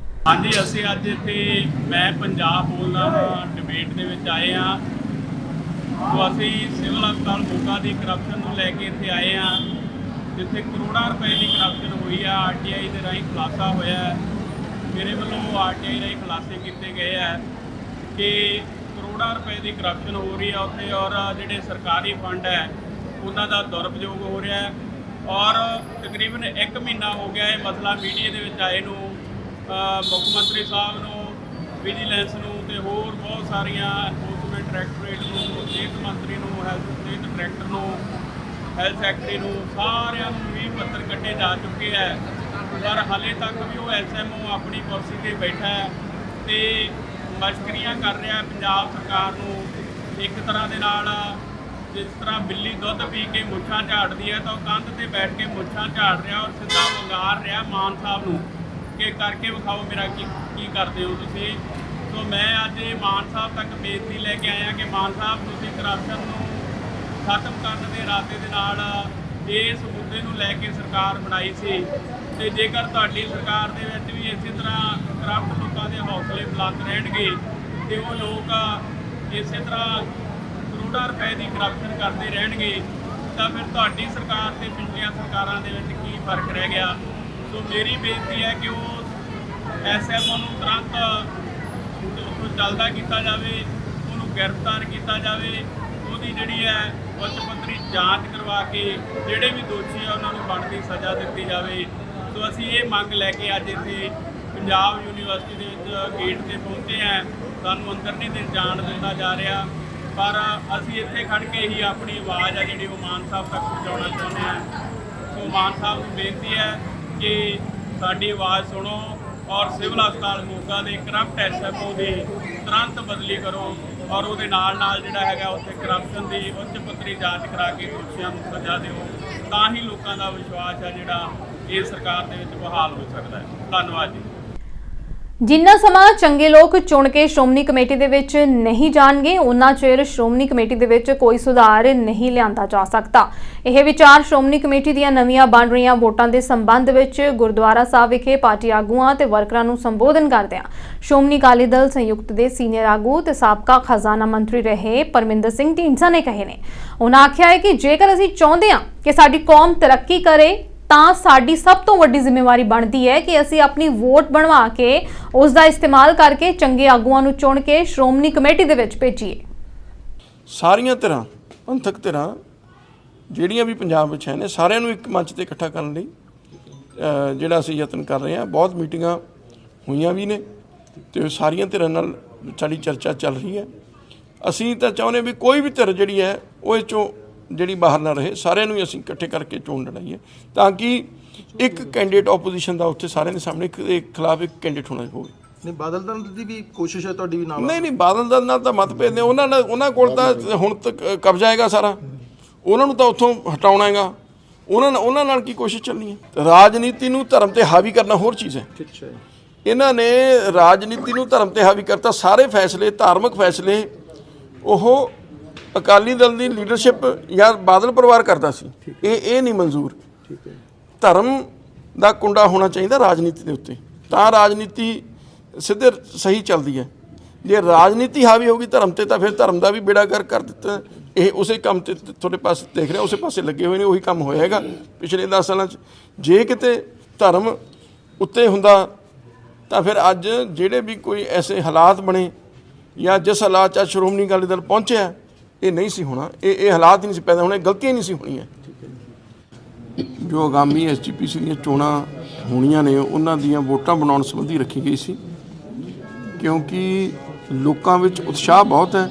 ਹਾਂਜੀ, ਅਸੀਂ ਅੱਜ ਇੱਥੇ ਮੈਂ ਪੰਜਾਬ ਬੋਲਦਾ ਹਾਂ ਡਿਬੇਟ ਦੇ ਵਿੱਚ ਆਏ ਹਾਂ। तो ਅਸੀਂ ਸਿਵਲ ਹਸਪਤਾਲ ਮੋਗਾ ਦੀ ਕਰਪਸ਼ਨ ਨੂੰ ਲੈ ਕੇ ਇੱਥੇ ਆਏ ਹਾਂ, ਜਿੱਥੇ ਕਰੋੜਾਂ ਰੁਪਏ ਦੀ ਕਰਪਸ਼ਨ ਹੋਈ ਆ। ਆਰਟੀਆਈ ਦੇ ਰਾਹੀਂ ਖੁਲਾਸਾ ਹੋਇਆ, ਮੇਰੇ ਵੱਲੋਂ ਆਰਟੀਆਈ ਰਾਹੀਂ ਖੁਲਾਸੇ ਕੀਤੇ ਗਏ ਆ ਕਿ ਕਰੋੜਾਂ ਰੁਪਏ ਦੀ ਕਰਪਸ਼ਨ ਹੋ ਰਹੀ ਆ ਉੱਥੇ, ਔਰ ਜਿਹੜੇ ਸਰਕਾਰੀ ਫੰਡ ਹੈ ਉਹਨਾਂ ਦਾ ਦੁਰਉਪਯੋਗ ਹੋ ਰਿਹਾ ਹੈ। ਔਰ ਤਕਰੀਬਨ 1 ਮਹੀਨਾ ਹੋ ਗਿਆ ਇਹ ਮਸਲਾ ਮੀਡੀਆ ਦੇ ਵਿੱਚ ਆਏ ਨੂੰ। ਮੁੱਖ ਮੰਤਰੀ ਸਾਹਿਬ ਨੂੰ, ਵਿਜੀਲੈਂਸ ਨੂੰ ਤੇ ਹੋਰ ਬਹੁਤ ਸਾਰੀਆਂ ਇਨਫੋਰਸਮੈਂਟ ਡਾਇਰੈਕਟੋਰੇਟ ਨੂੰ, ਸਿਹਤ ਮੰਤਰੀ ਨੂੰ, ਹੈਲਥ ਸਟੇਟ ਡਾਇਰੈਕਟਰ ਨੂੰ ਹੈਲਥ ਸੈਕਟਰੀ ਨੂੰ ਸਾਰਿਆਂ ਨੂੰ ਵੀ ਪੱਤਰ ਕੱਢੇ ਜਾ ਚੁੱਕੇ ਹੈ, ਪਰ ਹਾਲੇ ਤੱਕ ਵੀ ਉਹ SMO ਆਪਣੀ ਕੁਰਸੀ ਤੇ ਬੈਠਾ ਹੈ ਤੇ ਮਸ਼ਕਰੀਆਂ ਕਰ ਰਿਹਾ ਪੰਜਾਬ ਸਰਕਾਰ ਨੂੰ। ਇੱਕ ਤਰ੍ਹਾਂ ਦੇ ਨਾਲ ਜਿਸ ਤਰ੍ਹਾਂ ਬਿੱਲੀ ਦੁੱਧ ਪੀ ਕੇ ਮੁੱਛਾਂ ਝਾੜਦੀ ਹੈ ਤਾਂ ਉਹ ਕੰਧ ਤੇ ਬੈਠ ਕੇ ਮੁੱਛਾਂ ਝਾੜ ਰਿਹਾ ਔਰ ਸਿੱਧਾ ਵੰਗਾਰ ਰਿਹਾ ਮਾਨ ਸਾਹਿਬ ਨੂੰ ਕਿ ਕਰਕੇ ਵਿਖਾਓ ਮੇਰਾ ਕੀ ਕਰਦੇ ਹੋ ਤੁਸੀਂ। ਸੋ ਮੈਂ ਅੱਜ ਇਹ ਮਾਨ ਸਾਹਿਬ ਤੱਕ ਬੇਨਤੀ ਲੈ ਕੇ ਆਇਆ ਕਿ ਮਾਨ ਸਾਹਿਬ ਤੁਸੀਂ ਕਰਪਸ਼ਨ ਨੂੰ ਖਤਮ ਕਰਨ ਦੇ ਇਰਾਦੇ ਦੇ ਨਾਲ ਇਸ ਮੁੱਦੇ ਨੂੰ ਲੈ ਕੇ ਸਰਕਾਰ ਬਣਾਈ ਸੀ ਤੇ ਜੇਕਰ ਤੁਹਾਡੀ ਸਰਕਾਰ ਦੇ ਵਿੱਚ ਵੀ ਇਸੇ ਤਰ੍ਹਾਂ ਕਰਪਟ ਲੋਕਾਂ ਦੇ ਹੌਸਲੇ ਬੁਲੰਦ ਰਹਿਣਗੇ ਤੇ ਉਹ ਲੋਕ ਇਸੇ ਤਰ੍ਹਾਂ ਕਰੋੜਾਂ ਰੁਪਏ ਦੀ ਕਰਪਸ਼ਨ ਕਰਦੇ ਰਹਿਣਗੇ ਤਾਂ ਫਿਰ ਤੁਹਾਡੀ ਸਰਕਾਰ ਤੇ ਪਿਛਲੀਆਂ ਸਰਕਾਰਾਂ ਦੇ ਵਿੱਚ ਕੀ ਫਰਕ ਰਹਿ ਗਿਆ। ਸੋ ਮੇਰੀ ਬੇਨਤੀ ਹੈ ਕਿ ਉਹ SMO ਨੂੰ ਤੁਰੰਤ ਉੱਥੋਂ ਚੱਲਦਾ ਕੀਤਾ ਜਾਵੇ, ਉਹਨੂੰ ਗ੍ਰਿਫਤਾਰ ਕੀਤਾ ਜਾਵੇ, ਉਹਦੀ ਜਿਹੜੀ ਹੈ ਉੱਚ ਪੱਧਰੀ ਜਾਂਚ ਕਰਵਾ ਕੇ ਜਿਹੜੇ ਵੀ ਦੋਸ਼ੀ ਆ ਉਹਨਾਂ ਨੂੰ ਬਣਦੀ ਸਜ਼ਾ ਦਿੱਤੀ ਜਾਵੇ। ਸੋ ਅਸੀਂ ਇਹ ਮੰਗ ਲੈ ਕੇ ਅੱਜ ਇੱਥੇ ਪੰਜਾਬ ਯੂਨੀਵਰਸਿਟੀ ਦੇ ਵਿੱਚ ਗੇਟ ਤੇ ਪਹੁੰਚੇ ਹਾਂ। ਸਾਨੂੰ ਅੰਦਰ ਨਹੀਂ ਜਾਣ ਦਿੱਤਾ ਜਾ ਰਿਹਾ, ਪਰ ਅਸੀਂ ਇੱਥੇ ਖੜ੍ਹ ਕੇ ਹੀ ਆਪਣੀ ਆਵਾਜ਼ ਆ ਜਿਹੜੀ ਉਹ ਮਾਨ ਸਾਹਿਬ ਤੱਕ ਪਹੁੰਚਾਉਣਾ ਚਾਹੁੰਦੇ ਹਾਂ। ਸੋ ਮਾਨ ਸਾਹਿਬ ਨੂੰ ਬੇਨਤੀ ਹੈ ਕਿ ਸਾਡੀ ਆਵਾਜ਼ ਸੁਣੋ ਔਰ ਸਿਵਲ ਹਸਪਤਾਲ ਮੋਗਾ ਦੇ ਕਰਪਟ SMO ਦੀ ਤੁਰੰਤ ਬਦਲੀ ਕਰੋ ਔਰ ਉਹਦੇ ਨਾਲ ਜਿਹੜਾ ਹੈਗਾ ਉੱਥੇ ਕਰਪਸ਼ਨ ਦੀ ਉੱਚ ਪੱਧਰੀ ਜਾਂਚ ਕਰਾ ਕੇ ਦੋਸ਼ੀਆਂ ਨੂੰ ਸਜ਼ਾ ਦਿਓ, ਤਾਂ ਹੀ ਲੋਕਾਂ ਦਾ ਵਿਸ਼ਵਾਸ ਹੈ ਜਿਹੜਾ ਇਹ ਸਰਕਾਰ ਦੇ ਵਿੱਚ ਬਹਾਲ ਹੋ ਸਕਦਾ ਹੈ। ਧੰਨਵਾਦ ਜੀ। ਜਿੰਨਾ ਸਮਾਂ ਚੰਗੇ ਲੋਕ ਚੁਣ ਕੇ ਸ਼੍ਰੋਮਣੀ ਕਮੇਟੀ ਦੇ ਵਿੱਚ ਨਹੀਂ ਜਾਣਗੇ ਉਨਾ ਚਿਰ ਸ਼੍ਰੋਮਣੀ ਕਮੇਟੀ ਦੇ ਵਿੱਚ ਕੋਈ ਸੁਧਾਰ ਨਹੀਂ ਲਿਆਂਦਾ ਜਾ ਸਕਦਾ। ਇਹ ਵਿਚਾਰ ਸ਼੍ਰੋਮਣੀ ਕਮੇਟੀ ਦੀਆਂ ਨਵੀਆਂ ਬਣ ਰਹੀਆਂ ਵੋਟਾਂ ਦੇ ਸੰਬੰਧ ਵਿੱਚ ਗੁਰਦੁਆਰਾ ਸਾਹਿਬ ਵਿਖੇ ਪਾਰਟੀ ਆਗੂਆਂ ਤੇ ਵਰਕਰਾਂ ਨੂੰ ਸੰਬੋਧਨ ਕਰਦਿਆਂ ਸ਼੍ਰੋਮਣੀ ਅਕਾਲੀ ਦਲ ਸੰਯੁਕਤ ਦੇ ਸੀਨੀਅਰ ਆਗੂ ਤੇ ਸਾਬਕਾ ਖਜ਼ਾਨਾ ਮੰਤਰੀ ਰਹੇ ਪਰਮਿੰਦਰ ਸਿੰਘ ਢੀਂਡਸਾ ਨੇ ਕਹੇ ਨੇ। ਉਹਨਾਂ ਆਖਿਆ ਹੈ ਕਿ ਜੇਕਰ ਅਸੀਂ ਚਾਹੁੰਦੇ ਹਾਂ ਕਿ ਸਾਡੀ ਕੌਮ ਤਰੱਕੀ ਕਰੇ ਤਾਂ ਸਾਡੀ ਸਭ ਤੋਂ ਵੱਡੀ ਜ਼ਿੰਮੇਵਾਰੀ ਬਣਦੀ ਹੈ ਕਿ ਅਸੀਂ ਆਪਣੀ ਵੋਟ ਬਣਵਾ ਕੇ ਉਸ ਦਾ ਇਸਤੇਮਾਲ ਕਰਕੇ ਚੰਗੇ ਆਗੂਆਂ ਨੂੰ ਚੁਣ ਕੇ ਸ਼੍ਰੋਮਣੀ ਕਮੇਟੀ ਦੇ ਵਿੱਚ ਭੇਜੀਏ। ਸਾਰੀਆਂ ਧਿਰਾਂ ਪੰਥਕ ਧਿਰਾਂ ਜਿਹੜੀਆਂ ਵੀ ਪੰਜਾਬ ਵਿੱਚ ਹੈ ਨੇ ਸਾਰਿਆਂ ਨੂੰ ਇੱਕ ਮੰਚ ਤੇ ਇਕੱਠਾ ਕਰਨ ਲਈ ਜਿਹੜਾ ਅਸੀਂ ਯਤਨ ਕਰ ਰਹੇ ਹਾਂ। ਬਹੁਤ ਮੀਟਿੰਗਾਂ ਹੋਈਆਂ ਵੀ ਨੇ ਤੇ ਸਾਰੀਆਂ ਧਿਰਾਂ ਨਾਲ ਸਾਡੀ ਚਰਚਾ ਚੱਲ ਰਹੀ ਹੈ। ਅਸੀਂ ਤਾਂ ਚਾਹੁੰਦੇ ਵੀ ਕੋਈ ਵੀ ਧਿਰ ਜਿਹੜੀ ਹੈ ਉਹ ਇਹ 'ਚੋਂ ਜਿਹੜੀ ਬਾਹਰ ਨਾ ਰਹੇ, ਸਾਰਿਆਂ ਨੂੰ ਅਸੀਂ ਇਕੱਠੇ ਕਰਕੇ ਚੋਣ ਲੜਾਈਏ ਤਾਂ ਕਿ ਇੱਕ ਕੈਂਡੀਡੇਟ ਆਪੋਜੀਸ਼ਨ ਦਾ ਉੱਥੇ ਸਾਰਿਆਂ ਦੇ ਸਾਹਮਣੇ ਇੱਕ ਖਿਲਾਫ ਇੱਕ ਕੈਂਡੀਡੇਟ ਹੋਣਾ ਹੋਵੇ। ਨਹੀਂ ਬਾਦਲ ਦਲ ਦੀ ਵੀ ਕੋਸ਼ਿਸ਼ ਹੈ ਤੁਹਾਡੀ ਵੀ ਨਾਲ? ਨਹੀਂ ਬਾਦਲ ਦਲ ਨਾਲ ਤਾਂ ਮਤਭੇਦ ਨੇ, ਉਹਨਾਂ ਕੋਲ ਤਾਂ ਹੁਣ ਤੱਕ ਕਬਜ਼ਾ ਹੈਗਾ ਸਾਰਾ, ਉਹਨਾਂ ਨੂੰ ਤਾਂ ਉੱਥੋਂ ਹਟਾਉਣਾ ਹੈਗਾ। ਉਹਨਾਂ ਨਾਲ ਕੀ ਕੋਸ਼ਿਸ਼ ਚੱਲਣੀ ਹੈ? ਰਾਜਨੀਤੀ ਨੂੰ ਧਰਮ ਤੇ ਹਾਵੀ ਕਰਨਾ ਹੋਰ ਚੀਜ਼ ਹੈ। ਇਹਨਾਂ ਨੇ ਰਾਜਨੀਤੀ ਨੂੰ ਧਰਮ ਤੇ ਹਾਵੀ ਕਰਤਾ। ਸਾਰੇ ਫੈਸਲੇ ਧਾਰਮਿਕ ਫੈਸਲੇ ਉਹ ਅਕਾਲੀ ਦਲ ਦੀ ਲੀਡਰਸ਼ਿਪ ਜਾਂ ਬਾਦਲ ਪਰਿਵਾਰ ਕਰਦਾ ਸੀ। ਇਹ ਨਹੀਂ ਮਨਜ਼ੂਰ। ਧਰਮ ਦਾ ਕੁੰਡਾ ਹੋਣਾ ਚਾਹੀਦਾ ਰਾਜਨੀਤੀ ਦੇ ਉੱਤੇ, ਤਾਂ ਰਾਜਨੀਤੀ ਸਿੱਧੇ ਸਹੀ ਚੱਲਦੀ ਹੈ। ਜੇ ਰਾਜਨੀਤੀ ਹਾਵੀ ਹੋਗੀ ਧਰਮ ਤੇ ਤਾਂ ਫਿਰ ਧਰਮ ਦਾ ਵੀ ਬੇੜਾ ਗਰਕ ਕਰ ਦਿੱਤਾ। ਇਹ ਉਸੇ ਕੰਮ ਤੇ ਤੁਹਾਡੇ ਪਾਸੇ ਦੇਖ ਰਿਹਾ, ਉਸੇ ਪਾਸੇ ਲੱਗੇ ਹੋਏ ਨੇ, ਉਹੀ ਕੰਮ ਹੋਇਆ ਹੈਗਾ ਪਿਛਲੇ 10 ਸਾਲਾਂ 'ਚ। ਜੇ ਕਿਤੇ ਧਰਮ ਉੱਤੇ ਹੁੰਦਾ ਤਾਂ ਫਿਰ ਅੱਜ ਜਿਹੜੇ ਵੀ ਕੋਈ ਐਸੇ ਹਾਲਾਤ ਬਣੇ ਜਾਂ ਜਿਸ ਹਾਲਾਤ 'ਚ ਸ਼੍ਰੋਮਣੀ ਅਕਾਲੀ ਦਲ ਪਹੁੰਚਿਆ ਇਹ ਨਹੀਂ ਸੀ ਹੋਣਾ। ਇਹ ਹਾਲਾਤ ਹੀ ਨਹੀਂ ਸੀ ਪੈਦਾ ਹੋਣੇ, ਗਲਤੀਆਂ ਨਹੀਂ ਸੀ ਹੋਣੀਆਂ। ਜੋ ਆਗਾਮੀ SGPC ਦੀਆਂ ਚੋਣਾਂ ਹੋਣੀਆਂ ਨੇ ਉਹਨਾਂ ਦੀਆਂ ਵੋਟਾਂ ਬਣਾਉਣ ਸੰਬੰਧੀ ਰੱਖੀ ਗਈ ਸੀ, ਕਿਉਂਕਿ ਲੋਕਾਂ ਵਿੱਚ ਉਤਸ਼ਾਹ ਬਹੁਤ ਹੈ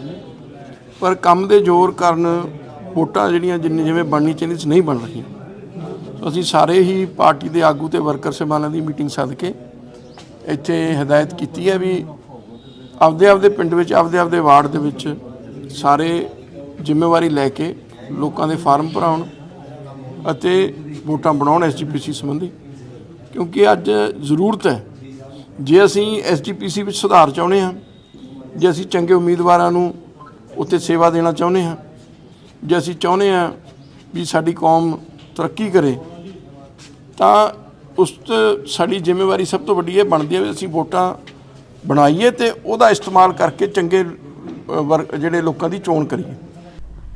ਪਰ ਕੰਮ ਦੇ ਜ਼ੋਰ ਕਾਰਨ ਵੋਟਾਂ ਜਿਹੜੀਆਂ ਜਿਵੇਂ ਬਣਨੀ ਚਾਹੀਦੀ ਸੀ ਨਹੀਂ ਬਣ ਰਹੀਆਂ। ਅਸੀਂ ਸਾਰੇ ਹੀ ਪਾਰਟੀ ਦੇ ਆਗੂ ਤੇ ਵਰਕਰ ਸਾਹਿਬਾਨਾਂ ਦੀ ਮੀਟਿੰਗ ਸੱਦ ਕੇ ਇੱਥੇ ਹਦਾਇਤ ਕੀਤੀ ਹੈ ਵੀ ਆਪਦੇ ਪਿੰਡ ਵਿੱਚ ਆਪਦੇ ਵਾਰਡ ਦੇ ਵਿੱਚ ਸਾਰੇ ਜ਼ਿੰਮੇਵਾਰੀ ਲੈ ਕੇ ਲੋਕਾਂ ਦੇ ਫਾਰਮ ਭਰਾਉਣ ਅਤੇ ਵੋਟਾਂ ਬਣਾਉਣ SGPC ਸੰਬੰਧੀ, ਕਿਉਂਕਿ ਅੱਜ ਜ਼ਰੂਰਤ ਹੈ। ਜੇ ਅਸੀਂ SGPC ਵਿੱਚ ਸੁਧਾਰ ਚਾਹੁੰਦੇ ਹਾਂ, ਜੇ ਅਸੀਂ ਚੰਗੇ ਉਮੀਦਵਾਰਾਂ ਨੂੰ ਉੱਥੇ ਸੇਵਾ ਦੇਣਾ ਚਾਹੁੰਦੇ ਹਾਂ, ਜੇ ਅਸੀਂ ਚਾਹੁੰਦੇ ਹਾਂ ਵੀ ਸਾਡੀ ਕੌਮ ਤਰੱਕੀ ਕਰੇ ਤਾਂ ਉਸ 'ਚ ਸਾਡੀ ਜ਼ਿੰਮੇਵਾਰੀ ਸਭ ਤੋਂ ਵੱਡੀ ਇਹ ਬਣਦੀ ਹੈ ਵੀ ਅਸੀਂ ਵੋਟਾਂ ਬਣਾਈਏ ਤੇ ਉਹਦਾ ਇਸਤੇਮਾਲ ਕਰਕੇ ਚੰਗੇ ਜਿਹੜੇ ਲੋਕਾਂ ਦੀ ਚੋਣ ਕਰੀਏ।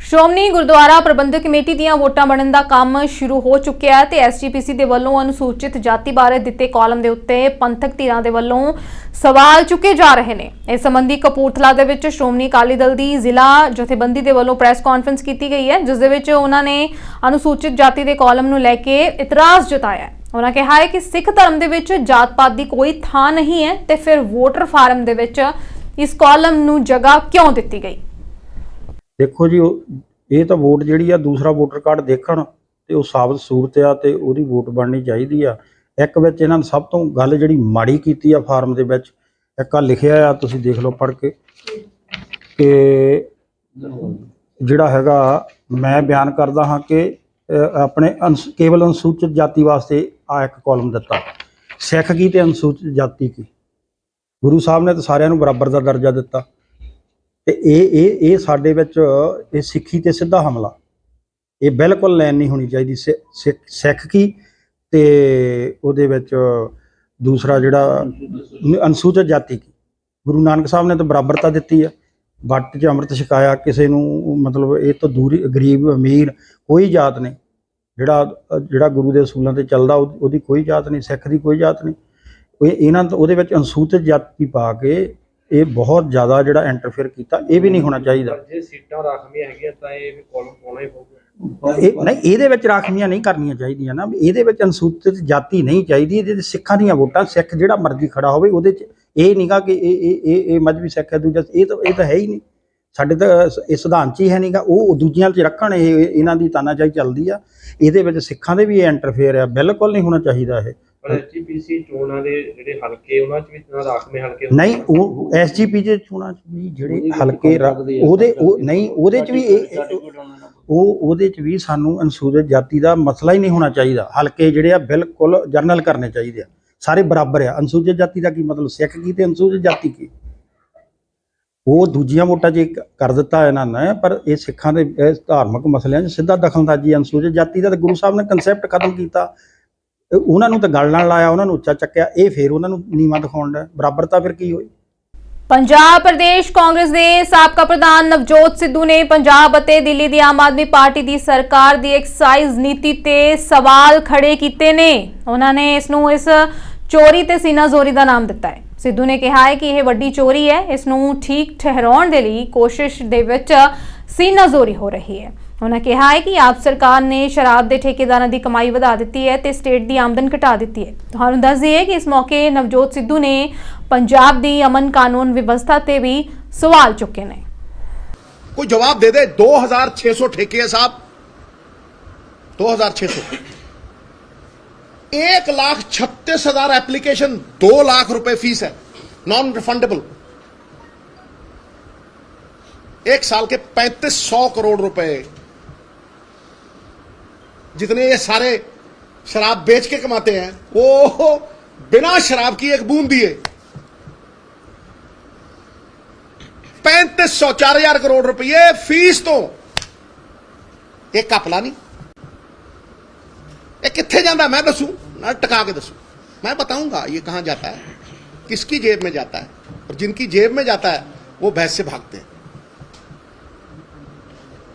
ਸ਼੍ਰੋਮਣੀ ਗੁਰਦੁਆਰਾ ਪ੍ਰਬੰਧਕ ਕਮੇਟੀ ਦੀਆਂ ਵੋਟਾਂ ਬਣਨ ਦਾ ਕੰਮ ਸ਼ੁਰੂ ਹੋ ਚੁੱਕਿਆ ਹੈ ਤੇ SGPC ਦੇ ਵੱਲੋਂ ਅਨੁਸੂਚਿਤ ਜਾਤੀ ਬਾਰੇ ਦਿੱਤੇ ਕਾਲਮ ਦੇ ਉੱਤੇ ਪੰਥਕ ਧਿਰਾਂ ਦੇ ਵੱਲੋਂ ਸਵਾਲ ਚੁੱਕੇ ਜਾ ਰਹੇ ਨੇ। ਇਸ ਸੰਬੰਧੀ ਕਪੂਰਥਲਾ ਦੇ ਵਿੱਚ ਸ਼੍ਰੋਮਣੀ ਅਕਾਲੀ ਦਲ ਦੀ ਜ਼ਿਲ੍ਹਾ ਜਥੇਬੰਦੀ ਦੇ ਵੱਲੋਂ ਪ੍ਰੈਸ ਕਾਨਫਰੰਸ ਕੀਤੀ ਗਈ ਹੈ, ਜਿਸ ਦੇ ਵਿੱਚ ਉਹਨਾਂ ਨੇ ਅਨੁਸੂਚਿਤ ਜਾਤੀ ਦੇ ਕਾਲਮ ਨੂੰ ਲੈ ਕੇ ਇਤਰਾਜ਼ ਜਤਾਇਆ ਹੈ। ਉਹਨਾਂ ਕਿਹਾ ਹੈ ਕਿ ਸਿੱਖ ਧਰਮ ਦੇ ਵਿੱਚ ਜਾਤ ਪਾਤ ਦੀ ਕੋਈ ਥਾਂ ਨਹੀਂ ਹੈ ਤੇ ਫਿਰ ਵੋਟਰ ਫਾਰਮ ਦੇ ਵਿੱਚ ਇਸ ਕਾਲਮ ਨੂੰ ਜਗ੍ਹਾ ਕਿਉਂ ਦਿੱਤੀ ਗਈ? ਦੇਖੋ ਜੀ ਇਹ ਤਾਂ ਵੋਟ ਜਿਹੜੀ ਆ ਦੂਸਰਾ ਵੋਟਰ ਕਾਰਡ ਦੇਖਣ ਤੇ ਉਹ ਸਾਬਤ ਸੂਰਤ ਆ ਤੇ ਉਹਦੀ ਵੋਟ ਬਣਨੀ ਚਾਹੀਦੀ ਆ। ਇੱਕ ਵਿੱਚ ਇਹਨਾਂ ਨੇ ਸਭ ਤੋਂ ਗੱਲ ਜਿਹੜੀ ਮਾੜੀ ਕੀਤੀ ਆ ਫਾਰਮ ਦੇ ਵਿੱਚ, ਇੱਕ ਆ ਲਿਖਿਆ ਆ, ਤੁਸੀਂ ਦੇਖ ਲਓ ਪੜ੍ਹ ਕੇ, ਕਿ ਜਿਹੜਾ ਹੈਗਾ ਮੈਂ ਬਿਆਨ ਕਰਦਾ ਹਾਂ ਕਿ ਆਪਣੇ ਕੇਵਲ ਅਨੁਸੂਚਿਤ ਜਾਤੀ ਵਾਸਤੇ ਆ ਇੱਕ ਕਾਲਮ ਦਿੱਤਾ, ਸਿੱਖ ਕੀ ਤੇ ਅਨੁਸੂਚਿਤ ਜਾਤੀ ਕੀ। ਗੁਰੂ ਸਾਹਿਬ ਨੇ ਤਾਂ ਸਾਰਿਆਂ ਨੂੰ ਬਰਾਬਰ ਦਾ ਦਰਜਾ ਦਿੱਤਾ ਤੇ ਇਹ ਸਾਡੇ ਵਿੱਚ ਇਹ ਸਿੱਖੀ ਤੇ ਸਿੱਧਾ ਹਮਲਾ, ਇਹ ਬਿਲਕੁਲ ਲਾਈਨ ਨਹੀਂ ਹੋਣੀ ਚਾਹੀਦੀ। ਸਿੱਖ ਕੀ ਤੇ ਉਹਦੇ ਵਿੱਚ ਦੂਸਰਾ ਜਿਹੜਾ ਅਨੁਸੂਚਿਤ ਜਾਤੀ ਕੀ। ਗੁਰੂ ਨਾਨਕ ਸਾਹਿਬ ਨੇ ਤਾਂ ਬਰਾਬਰਤਾ ਦਿੱਤੀ ਆ, ਵੱਟ 'ਚ ਅੰਮ੍ਰਿਤ ਛਕਾਇਆ, ਕਿਸੇ ਨੂੰ ਮਤਲਬ ਇਹ ਤੋਂ ਦੂਰ ਗਰੀਬ ਅਮੀਰ ਕੋਈ ਜਾਤ ਨਹੀਂ, ਜਿਹੜਾ ਗੁਰੂ ਦੇ ਅਸੂਲਾਂ ਤੇ ਚੱਲਦਾ ਉਹਦੀ ਕੋਈ ਜਾਤ ਨਹੀਂ, ਸਿੱਖ ਦੀ ਕੋਈ ਜਾਤ ਨਹੀਂ। ਇਹਨਾਂ ਉਹਦੇ ਵਿੱਚ ਅਨੁਸੂਚਿਤ ਜਾਤੀ ਪਾ ਕੇ ਇਹ ਬਹੁਤ ਜ਼ਿਆਦਾ ਜਿਹੜਾ ਇੰਟਰਫੇਅਰ ਕੀਤਾ, ਇਹ ਵੀ ਨਹੀਂ ਹੋਣਾ ਚਾਹੀਦਾ। ਜੇ ਸੀਟਾਂ ਰਾਖਵੀਆਂ ਹੈਗੀਆਂ ਤਾਂ ਇਹ ਕਾਲਮ ਪਾਉਣਾ ਹੀ ਪਊਗਾ। ਨਹੀਂ, ਇਹਦੇ ਵਿੱਚ ਰਾਖਵੀਆਂ ਨਹੀਂ ਕਰਨੀਆਂ ਚਾਹੀਦੀਆਂ ਨਾ, ਇਹਦੇ ਵਿੱਚ ਅਨੁਸੂਚਿਤ ਜਾਤੀ ਨਹੀਂ ਚਾਹੀਦੀ। ਇਹਦੇ ਸਿੱਖਾਂ ਦੀਆਂ ਵੋਟਾਂ, ਸਿੱਖ ਜਿਹੜਾ ਮਰਜ਼ੀ ਖੜਾ ਹੋਵੇ ਉਹਦੇ 'ਚ ਇਹ ਨਹੀਂਗਾ ਕਿ ਇਹ ਮਜ਼੍ਹਬੀ ਸਿੱਖ ਹੈ ਦੂਜਾ, ਇਹ ਤਾਂ ਹੈ ਹੀ ਨਹੀਂ। ਸਾਡੇ ਤਾਂ ਇਹ ਸਿਧਾਂਤ 'ਚ ਹੀ ਹੈ ਨਹੀਂਗਾ। ਉਹ ਦੂਜਿਆਂ 'ਚ ਰੱਖਣ, ਇਹਨਾਂ ਦੀ ਤਾਨਾਸ਼ਾਹੀ ਚੱਲਦੀ ਆ। ਇਹਦੇ ਵਿੱਚ ਸਿੱਖਾਂ ਦੇ ਵੀ ਇਹ ਇੰਟਰਫੇਅਰ ਆ, ਬਿਲਕੁਲ ਨਹੀਂ ਹੋਣਾ ਚਾਹੀਦਾ ਇਹ। ਪਰ ਐਸਜੀਪੀਸੀ ਚੋਣਾਂ ਦੇ ਜਿਹੜੇ ਹਲਕੇ ਉਹਨਾਂ 'ਚ ਵੀ ਰਾਖਵੇਂ ਹਲਕੇ ਨਹੀਂ, ਉਹ ਐਸਜੀਪੀਸੀ ਚੋਣਾਂ 'ਚ ਵੀ ਜਿਹੜੇ ਹਲਕੇ ਉਹਦੇ 'ਚ ਵੀ ਉਹਦੇ 'ਚ ਵੀ ਸਾਨੂੰ ਅਨੁਸੂਚਿਤ ਜਾਤੀ ਦਾ ਮਸਲਾ ਹੀ ਨਹੀਂ ਹੋਣਾ ਚਾਹੀਦਾ। ਹਲਕੇ ਜਿਹੜੇ ਆ ਬਿਲਕੁਲ ਜਰਨਲ ਕਰਨੇ ਚਾਹੀਦੇ ਆ, ਸਾਰੇ ਬਰਾਬਰ ਆ। ਅਨੁਸੂਚਿਤ ਜਾਤੀ ਦਾ ਕੀ ਮਤਲਬ, ਸਿੱਖ ਕੀ ਤੇ ਅਨੁਸੂਚਿਤ ਜਾਤੀ ਕੀ। ਉਹ ਦੂਜੀਆਂ ਵੋਟਾਂ 'ਚ ਕਰ ਦਿੱਤਾ ਇਹਨਾਂ ਨੇ, ਪਰ ਇਹ ਸਿੱਖਾਂ ਦੇ ਧਾਰਮਿਕ ਮਸਲਿਆਂ 'ਚ ਸਿੱਧਾ ਦਖਲਅੰਦਾਜ਼ੀ। ਅਨੁਸੂਚਿਤ ਜਾਤੀ ਦਾ ਤਾਂ ਗੁਰੂ ਸਾਹਿਬ ਨੇ ਕੰਸੈਪਟ ਖਤਮ ਕੀਤਾ, ਉਹਨਾਂ ਨੂੰ ਤਾਂ ਗੱਲ ਨਾਲ ਲਾਇਆ, ਉਹਨਾਂ ਨੂੰ ਉੱਚਾ ਚੱਕਿਆ, ਇਹ ਫਿਰ ਉਹਨਾਂ ਨੂੰ ਨੀਵਾਂ ਦਿਖਾਉਣ ਦਾ। ਬਰਾਬਰਤਾ ਫਿਰ ਕੀ ਹੋਈ। ਪੰਜਾਬ ਪ੍ਰਦੇਸ਼ ਕਾਂਗਰਸ ਦੇ ਸਾਬਕਾ ਪ੍ਰਧਾਨ ਨਵਜੋਤ ਸਿੱਧੂ ਨੇ ਪੰਜਾਬ ਅਤੇ ਦਿੱਲੀ ਦੀ ਆਮ ਆਦਮੀ ਪਾਰਟੀ ਦੀ ਸਰਕਾਰ ਦੀ ਐਕਸਾਈਜ਼ ਨੀਤੀ ਤੇ ਸਵਾਲ ਖੜੇ ਕੀਤੇ ਨੇ। ਉਹਨਾਂ ਨੇ ਇਸ ਨੂੰ ਚੋਰੀ ਤੇ ਸੀਨਾਜ਼ੋਰੀ ਦਾ ਨਾਮ ਦਿੱਤਾ ਹੈ। ਸਿੱਧੂ ਨੇ ਕਿਹਾ ਹੈ ਕਿ ਇਹ ਵੱਡੀ ਚੋਰੀ ਹੈ, ਇਸ ਨੂੰ ਠੀਕ ਠਹਿਰਾਉਣ ਦੇ ਲਈ ਕੋਸ਼ਿਸ਼ ਦੇ ਵਿੱਚ ਸੀਨਾਜ਼ੋਰੀ ਹੋ ਰਹੀ ਹੈ। ਉਹਨਾਂ ਕਿਹਾ ਹੈ ਕਿ ਆਪ ਸਰਕਾਰ ਨੇ ਸ਼ਰਾਬ ਦੇ ਠੇਕੇਦਾਰਾਂ ਦੀ ਕਮਾਈ ਵਧਾ ਦਿੱਤੀ ਹੈ ਤੇ ਸਟੇਟ ਦੀ ਆਮਦਨ ਘਟਾ ਦਿੱਤੀ ਹੈ। ਤੁਹਾਨੂੰ ਦੱਸ ਦਈਏ ਕਿ ਇਸ ਮੌਕੇ ਨਵਜੋਤ ਸਿੱਧੂ ਨੇ ਪੰਜਾਬ ਦੀ ਅਮਨ ਕਾਨੂੰਨ ਵਿਵਸਥਾ ਤੇ ਵੀ ਸਵਾਲ ਚੁੱਕੇ ਨੇ। कोई जवाब दे दे। 2600 ठेके है साहब, 2600, 1,36,000 एप्लीकेशन, 2 लाख रुपए फीस है, नॉन रिफंडेबल। एक साल के 3500 करोड़ रुपए जितने ये सारे शराब बेच के कमाते हैं, वो बिना शराब की एक बूंद दिए 3500, 4,000 करोड़ रुपए फीस। तो एक कापला नहीं, ये कित्थे जाता मैं दसूं ना, टका के दसूं, मैं बताऊंगा ये कहां जाता है, किसकी जेब में जाता है। और जिनकी जेब में जाता है वो भैंस से भागते हैं,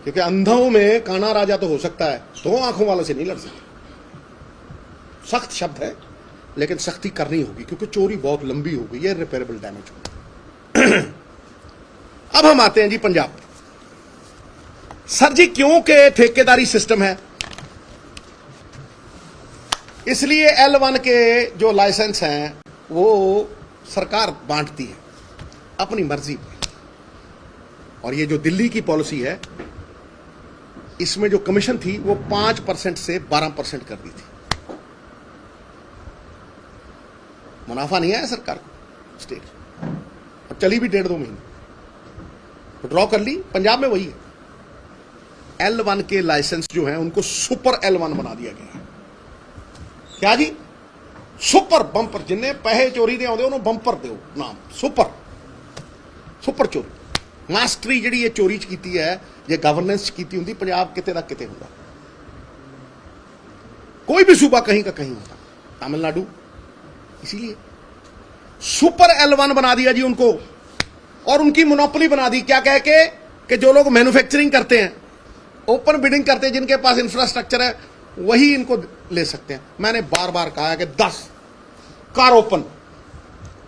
क्योंकि अंधों में काना राजा तो हो सकता है, 2 आंखों वालों से नहीं लड़ सकते। सख्त शब्द है लेकिन सख्ती करनी होगी, क्योंकि चोरी बहुत लंबी हो गई है, रिपेयरेबल डैमेज होगा। अब हम आते हैं जी पंजाब। सर जी क्योंकि ठेकेदारी सिस्टम है, इसलिए L1 के जो लाइसेंस हैं वो सरकार बांटती है अपनी मर्जी पर। और ये जो दिल्ली की पॉलिसी है, इसमें जो कमीशन थी वो 5% से 12% कर दी थी। मुनाफा नहीं आया सरकार को स्टेट। अब चली भी 1.5-2 महीने, तो ड्रॉ कर ली। पंजाब में वही है, L1 के लाइसेंस जो हैं उनको सुपर L1 बना दिया गया है। क्या जी, सुपर बंपर, जिन्हें पैसे चोरी दे आउंदे उन्होंने बंपर दो नाम, सुपर चोरी। मास्टरी जिहड़ी ये चोरी च कीती है, ये गवर्नेंस कीती हुंदी, पंजाब किते दा किते हुंदा। कोई भी सूबा कहीं का कहीं होता, तमिलनाडु। इसीलिए सुपर L1 बना दिया जी उनको, और उनकी मोनोपोली बना दी। क्या कह के कि जो लोग मैन्युफैक्चरिंग करते हैं, ओपन बिडिंग करते हैं, जिनके पास इंफ्रास्ट्रक्चर है, वही इनको ले सकते हैं। मैंने बार बार कहा है कि 10 कार ओपन,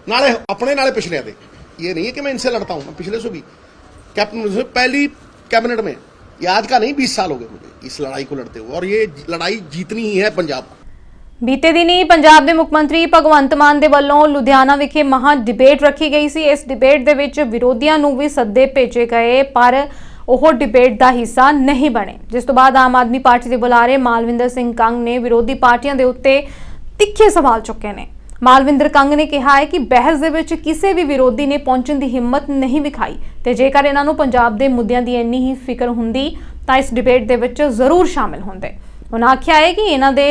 नाले अपने नाले पिछले दे। ये नहीं है कि मैं इनसे लड़ता हूं, मैं पिछले से भी कैबिनेट, पहली कैबिनेट में, ये आज का नहीं, 20 साल हो गए मुझे इस लड़ाई को लड़ते हुए, और ये लड़ाई जीतनी ही है पंजाब को। ਬੀਤੇ ਦਿਨੀ ਪੰਜਾਬ ਦੇ ਮੁੱਖ ਮੰਤਰੀ ਭਗਵੰਤ ਮਾਨ ਦੇ ਵੱਲੋਂ ਲੁਧਿਆਣਾ ਵਿਖੇ ਮਹਾ ਡਿਬੇਟ ਰੱਖੀ ਗਈ ਸੀ। ਇਸ ਡਿਬੇਟ ਦੇ ਵਿੱਚ ਵਿਰੋਧੀਆਂ ਨੂੰ ਵੀ ਸੱਦੇ ਭੇਜੇ ਗਏ, ਪਰ ਉਹ ਡਿਬੇਟ ਦਾ ਹਿੱਸਾ ਨਹੀਂ ਬਣੇ। ਜਿਸ ਤੋਂ ਬਾਅਦ ਆਮ ਆਦਮੀ ਪਾਰਟੀ ਦੇ ਬੁਲਾਰੇ ਮਾਲਵਿੰਦਰ ਸਿੰਘ ਕੰਗ ਨੇ ਵਿਰੋਧੀ ਪਾਰਟੀਆਂ ਦੇ ਉੱਤੇ ਤਿੱਖੇ ਸਵਾਲ ਚੁੱਕੇ ਨੇ। ਮਾਲਵਿੰਦਰ ਕੰਗ ਨੇ ਕਿਹਾ ਹੈ ਕਿ ਬਹਿਸ ਦੇ ਵਿੱਚ ਕਿਸੇ ਵੀ ਵਿਰੋਧੀ ਨੇ ਪਹੁੰਚਣ ਦੀ ਹਿੰਮਤ ਨਹੀਂ ਵਿਖਾਈ ਤੇ ਜੇਕਰ ਇਹਨਾਂ ਨੂੰ ਪੰਜਾਬ ਦੇ ਮੁੱਦਿਆਂ ਦੀ ਇੰਨੀ ਹੀ ਫਿਕਰ ਹੁੰਦੀ ਤਾਂ ਇਸ ਡਿਬੇਟ ਦੇ ਵਿੱਚ ਜ਼ਰੂਰ ਸ਼ਾਮਿਲ ਹੁੰਦੇ। ਉਹਨਾਂ ਆਖਿਆ ਹੈ ਕਿ ਇਹਨਾਂ ਦੇ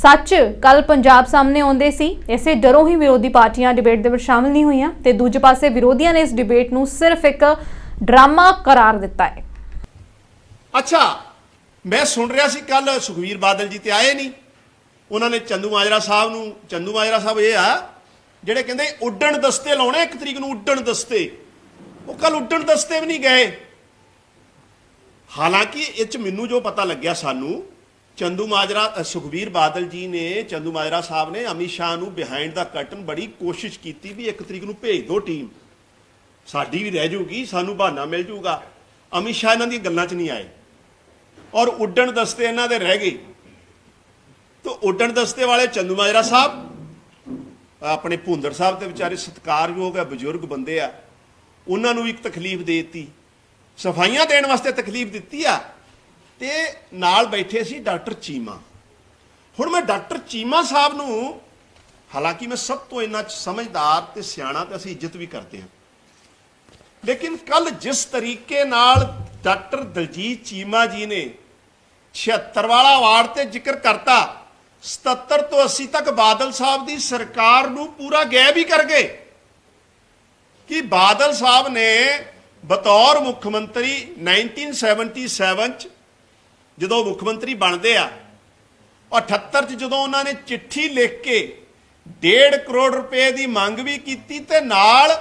ਸੱਚ ਕੱਲ ਪੰਜਾਬ ਸਾਹਮਣੇ ਆਉਂਦੇ ਸੀ, ਇਸੇ ਡਰੋਂ ਹੀ ਵਿਰੋਧੀ ਪਾਰਟੀਆਂ ਡਿਬੇਟ ਦੇ ਵਿੱਚ ਸ਼ਾਮਿਲ ਨਹੀਂ ਹੋਈਆਂ ਤੇ ਦੂਜੇ ਪਾਸੇ ਵਿਰੋਧੀਆਂ ਨੇ ਇਸ ਡਿਬੇਟ ਨੂੰ ਸਿਰਫ ਇੱਕ ਡਰਾਮਾ करार दिता है। अच्छा, मैं सुन रहा सी कल सुखबीर बादल जी ते आए नहीं, उन्होंने चंदूमाजरा साहब नूं, चंदूमाजरा साहब ये आ जिहड़े कहंदे उड्डण दस्ते लाउणे 1 तरीक नूं उड्डण दस्ते, वो कल उड्डण दस्ते भी नहीं गए। हालांकि इह मैनूं जो पता लग्या सानूं चंदूमाजरा सुखबीर बादल जी ने चंदूमाजरा साहब ने अमित शाह नूं बिहाइंड द कर्टन बड़ी कोशिश की भी 1 तरीक नूं भेज दो टीम, साडी भी रह जूगी, सानू बहाना मिल जूगा। अमित शाह इन्हां दी गल्लां च नहीं आए और उड्डण दस्ते इन्हां दे रह गए। तो उड्डण दस्ते वाले चंदूमाजरा साहब, अपने भुंदड़ साहब ते बेचारे सत्कारयोग है, बजुर्ग बंदे आ, उन्हां नूं एक तकलीफ देती, सफाइयां देण वास्ते तकलीफ दित्ती आ ते नाल बैठे सी डॉक्टर चीमा। हुण मैं डॉक्टर चीमा साहब नूं, हालांकि मैं सब तो इन्ना समझदार ते सियाणा ते असीं इज्जत भी करते हैं, लेकिन कल जिस तरीके नाल डॉक्टर दलजीत चीमा जी ने 76 वाला वार्ड ते जिक्र करता, 77 तो 80 तक बादल साहब की सरकार नूं पूरा गैब ही कर गए कि बादल साहब ने बतौर मुख्यमंत्री 1977 जो मुख्यमंत्री बनते आ, 78 जो उन्होंने चिट्ठी लिख के 1.5 करोड़ रुपए की मंग भी की ते नाल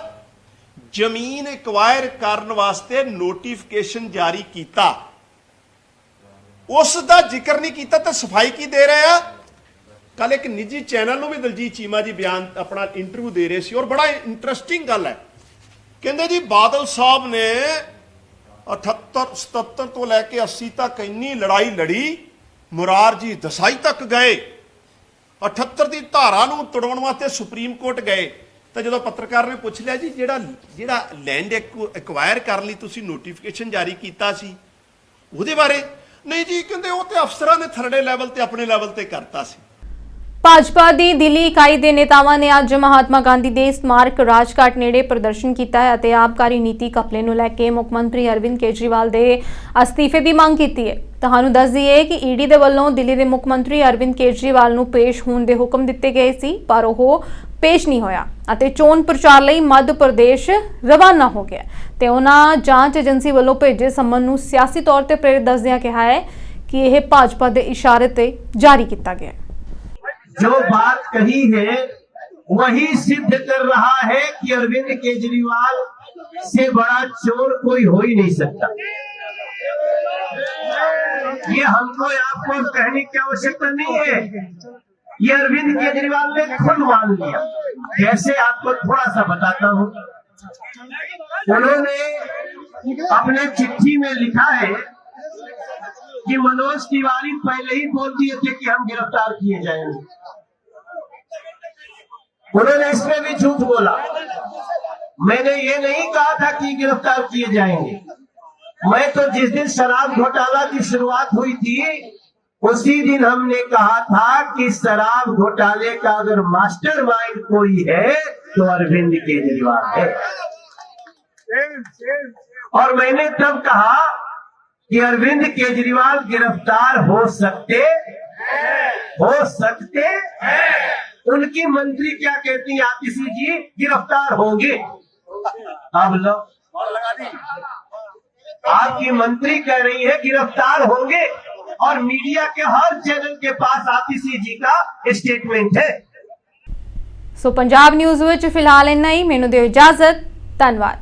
जमीन एक्वायर करने वास्ते नोटिफिकेशन जारी किया, उसका जिक्र नहीं किया तो सफाई की दे रहे हैं। कल एक निजी चैनल में भी दलजीत चीमा जी बयान अपना इंटरव्यू दे रहे थे और बड़ा इंटरेस्टिंग गल है, कहते जी बादल साहब ने 78 77 तो लैके 80 तक इन्नी लड़ाई लड़ी, मुरारजी देसाई तक गए, 78 की धारा नूं तोड़न वास्ते सुप्रीम कोर्ट गए। तो जो पत्रकार ने पूछ लिया जी जिहड़ा लैंड एक्वायर कर ली तुसीं नोटिफिकेशन जारी कीता सी उहदे बारे, नहीं जी कहंदे वो ते अफसरां ने थर्डे लैवल ते अपने लैवल ते करता सी। ਭਾਜਪਾ ਦੀ ਦਿੱਲੀ ਇਕਾਈ ਦੇ ਨੇਤਾਵਾਂ ਨੇ ਅੱਜ ਮਹਾਤਮਾ ਗਾਂਧੀ ਦੇ ਸਮਾਰਕ ਰਾਜਘਾਟ ਨੇੜੇ ਪ੍ਰਦਰਸ਼ਨ ਕੀਤਾ ਹੈ ਅਤੇ ਆਬਕਾਰੀ ਨੀਤੀ ਘਪਲੇ ਨੂੰ ਲੈ ਕੇ ਮੁੱਖ ਮੰਤਰੀ ਅਰਵਿੰਦ ਕੇਜਰੀਵਾਲ ਦੇ ਅਸਤੀਫੇ ਦੀ ਮੰਗ ਕੀਤੀ ਹੈ। ਤੁਹਾਨੂੰ ਦੱਸ ਦਈਏ ਕਿ ਈਡੀ ਦੇ ਵੱਲੋਂ ਦਿੱਲੀ ਦੇ ਮੁੱਖ ਮੰਤਰੀ ਅਰਵਿੰਦ ਕੇਜਰੀਵਾਲ ਨੂੰ ਪੇਸ਼ ਹੋਣ ਦੇ ਹੁਕਮ ਦਿੱਤੇ ਗਏ ਸੀ, ਪਰ ਉਹ ਪੇਸ਼ ਨਹੀਂ ਹੋਇਆ ਅਤੇ ਚੋਣ ਪ੍ਰਚਾਰ ਲਈ ਮੱਧ ਪ੍ਰਦੇਸ਼ ਰਵਾਨਾ ਹੋ ਗਿਆ ਤੇ ਉਹਨਾਂ ਜਾਂਚ ਏਜੰਸੀ ਵੱਲੋਂ ਭੇਜੇ ਸੰਮਨ ਨੂੰ ਸਿਆਸੀ ਤੌਰ ਤੇ ਪ੍ਰੇਰਿਤ ਦੱਸਦਿਆਂ ਕਿਹਾ ਹੈ ਕਿ ਇਹ ਭਾਜਪਾ ਦੇ ਇਸ਼ਾਰੇ ਤੇ ਜਾਰੀ ਕੀਤਾ ਗਿਆ। जो बात कही है वही सिद्ध कर रहा है कि अरविंद केजरीवाल से बड़ा चोर कोई हो ही नहीं सकता। ये हमको आपको कहने की आवश्यकता नहीं है, ये अरविंद केजरीवाल ने खुद मान लिया। कैसे आपको थोड़ा सा बताता हूं। उन्होंने अपने चिट्ठी में लिखा है कि मनोज तिवारी पहले ही बोल दिए थे कि हम गिरफ्तार किए जाएंगे। उन्होंने इसमें भी झूठ बोला। मैंने ये नहीं कहा था कि गिरफ्तार किए जाएंगे। मैं तो जिस दिन शराब घोटाला की शुरुआत हुई थी उसी दिन हमने कहा था कि शराब घोटाले का अगर मास्टरमाइंड कोई है तो अरविंद केजरीवाल है। और मैंने तब कहा कि अरविंद केजरीवाल गिरफ्तार हो सकते हैं। उनकी मंत्री क्या कहती है, आतिशी जी गिरफ्तार होंगे। अब लो, आपकी मंत्री कह रही है गिरफ्तार होंगे और मीडिया के हर चैनल के पास आतिशी जी का स्टेटमेंट है। सो पंजाब न्यूज़ विच फिलहाल इन्ना ही। मैनूं दिओ इजाजत। धन्यवाद।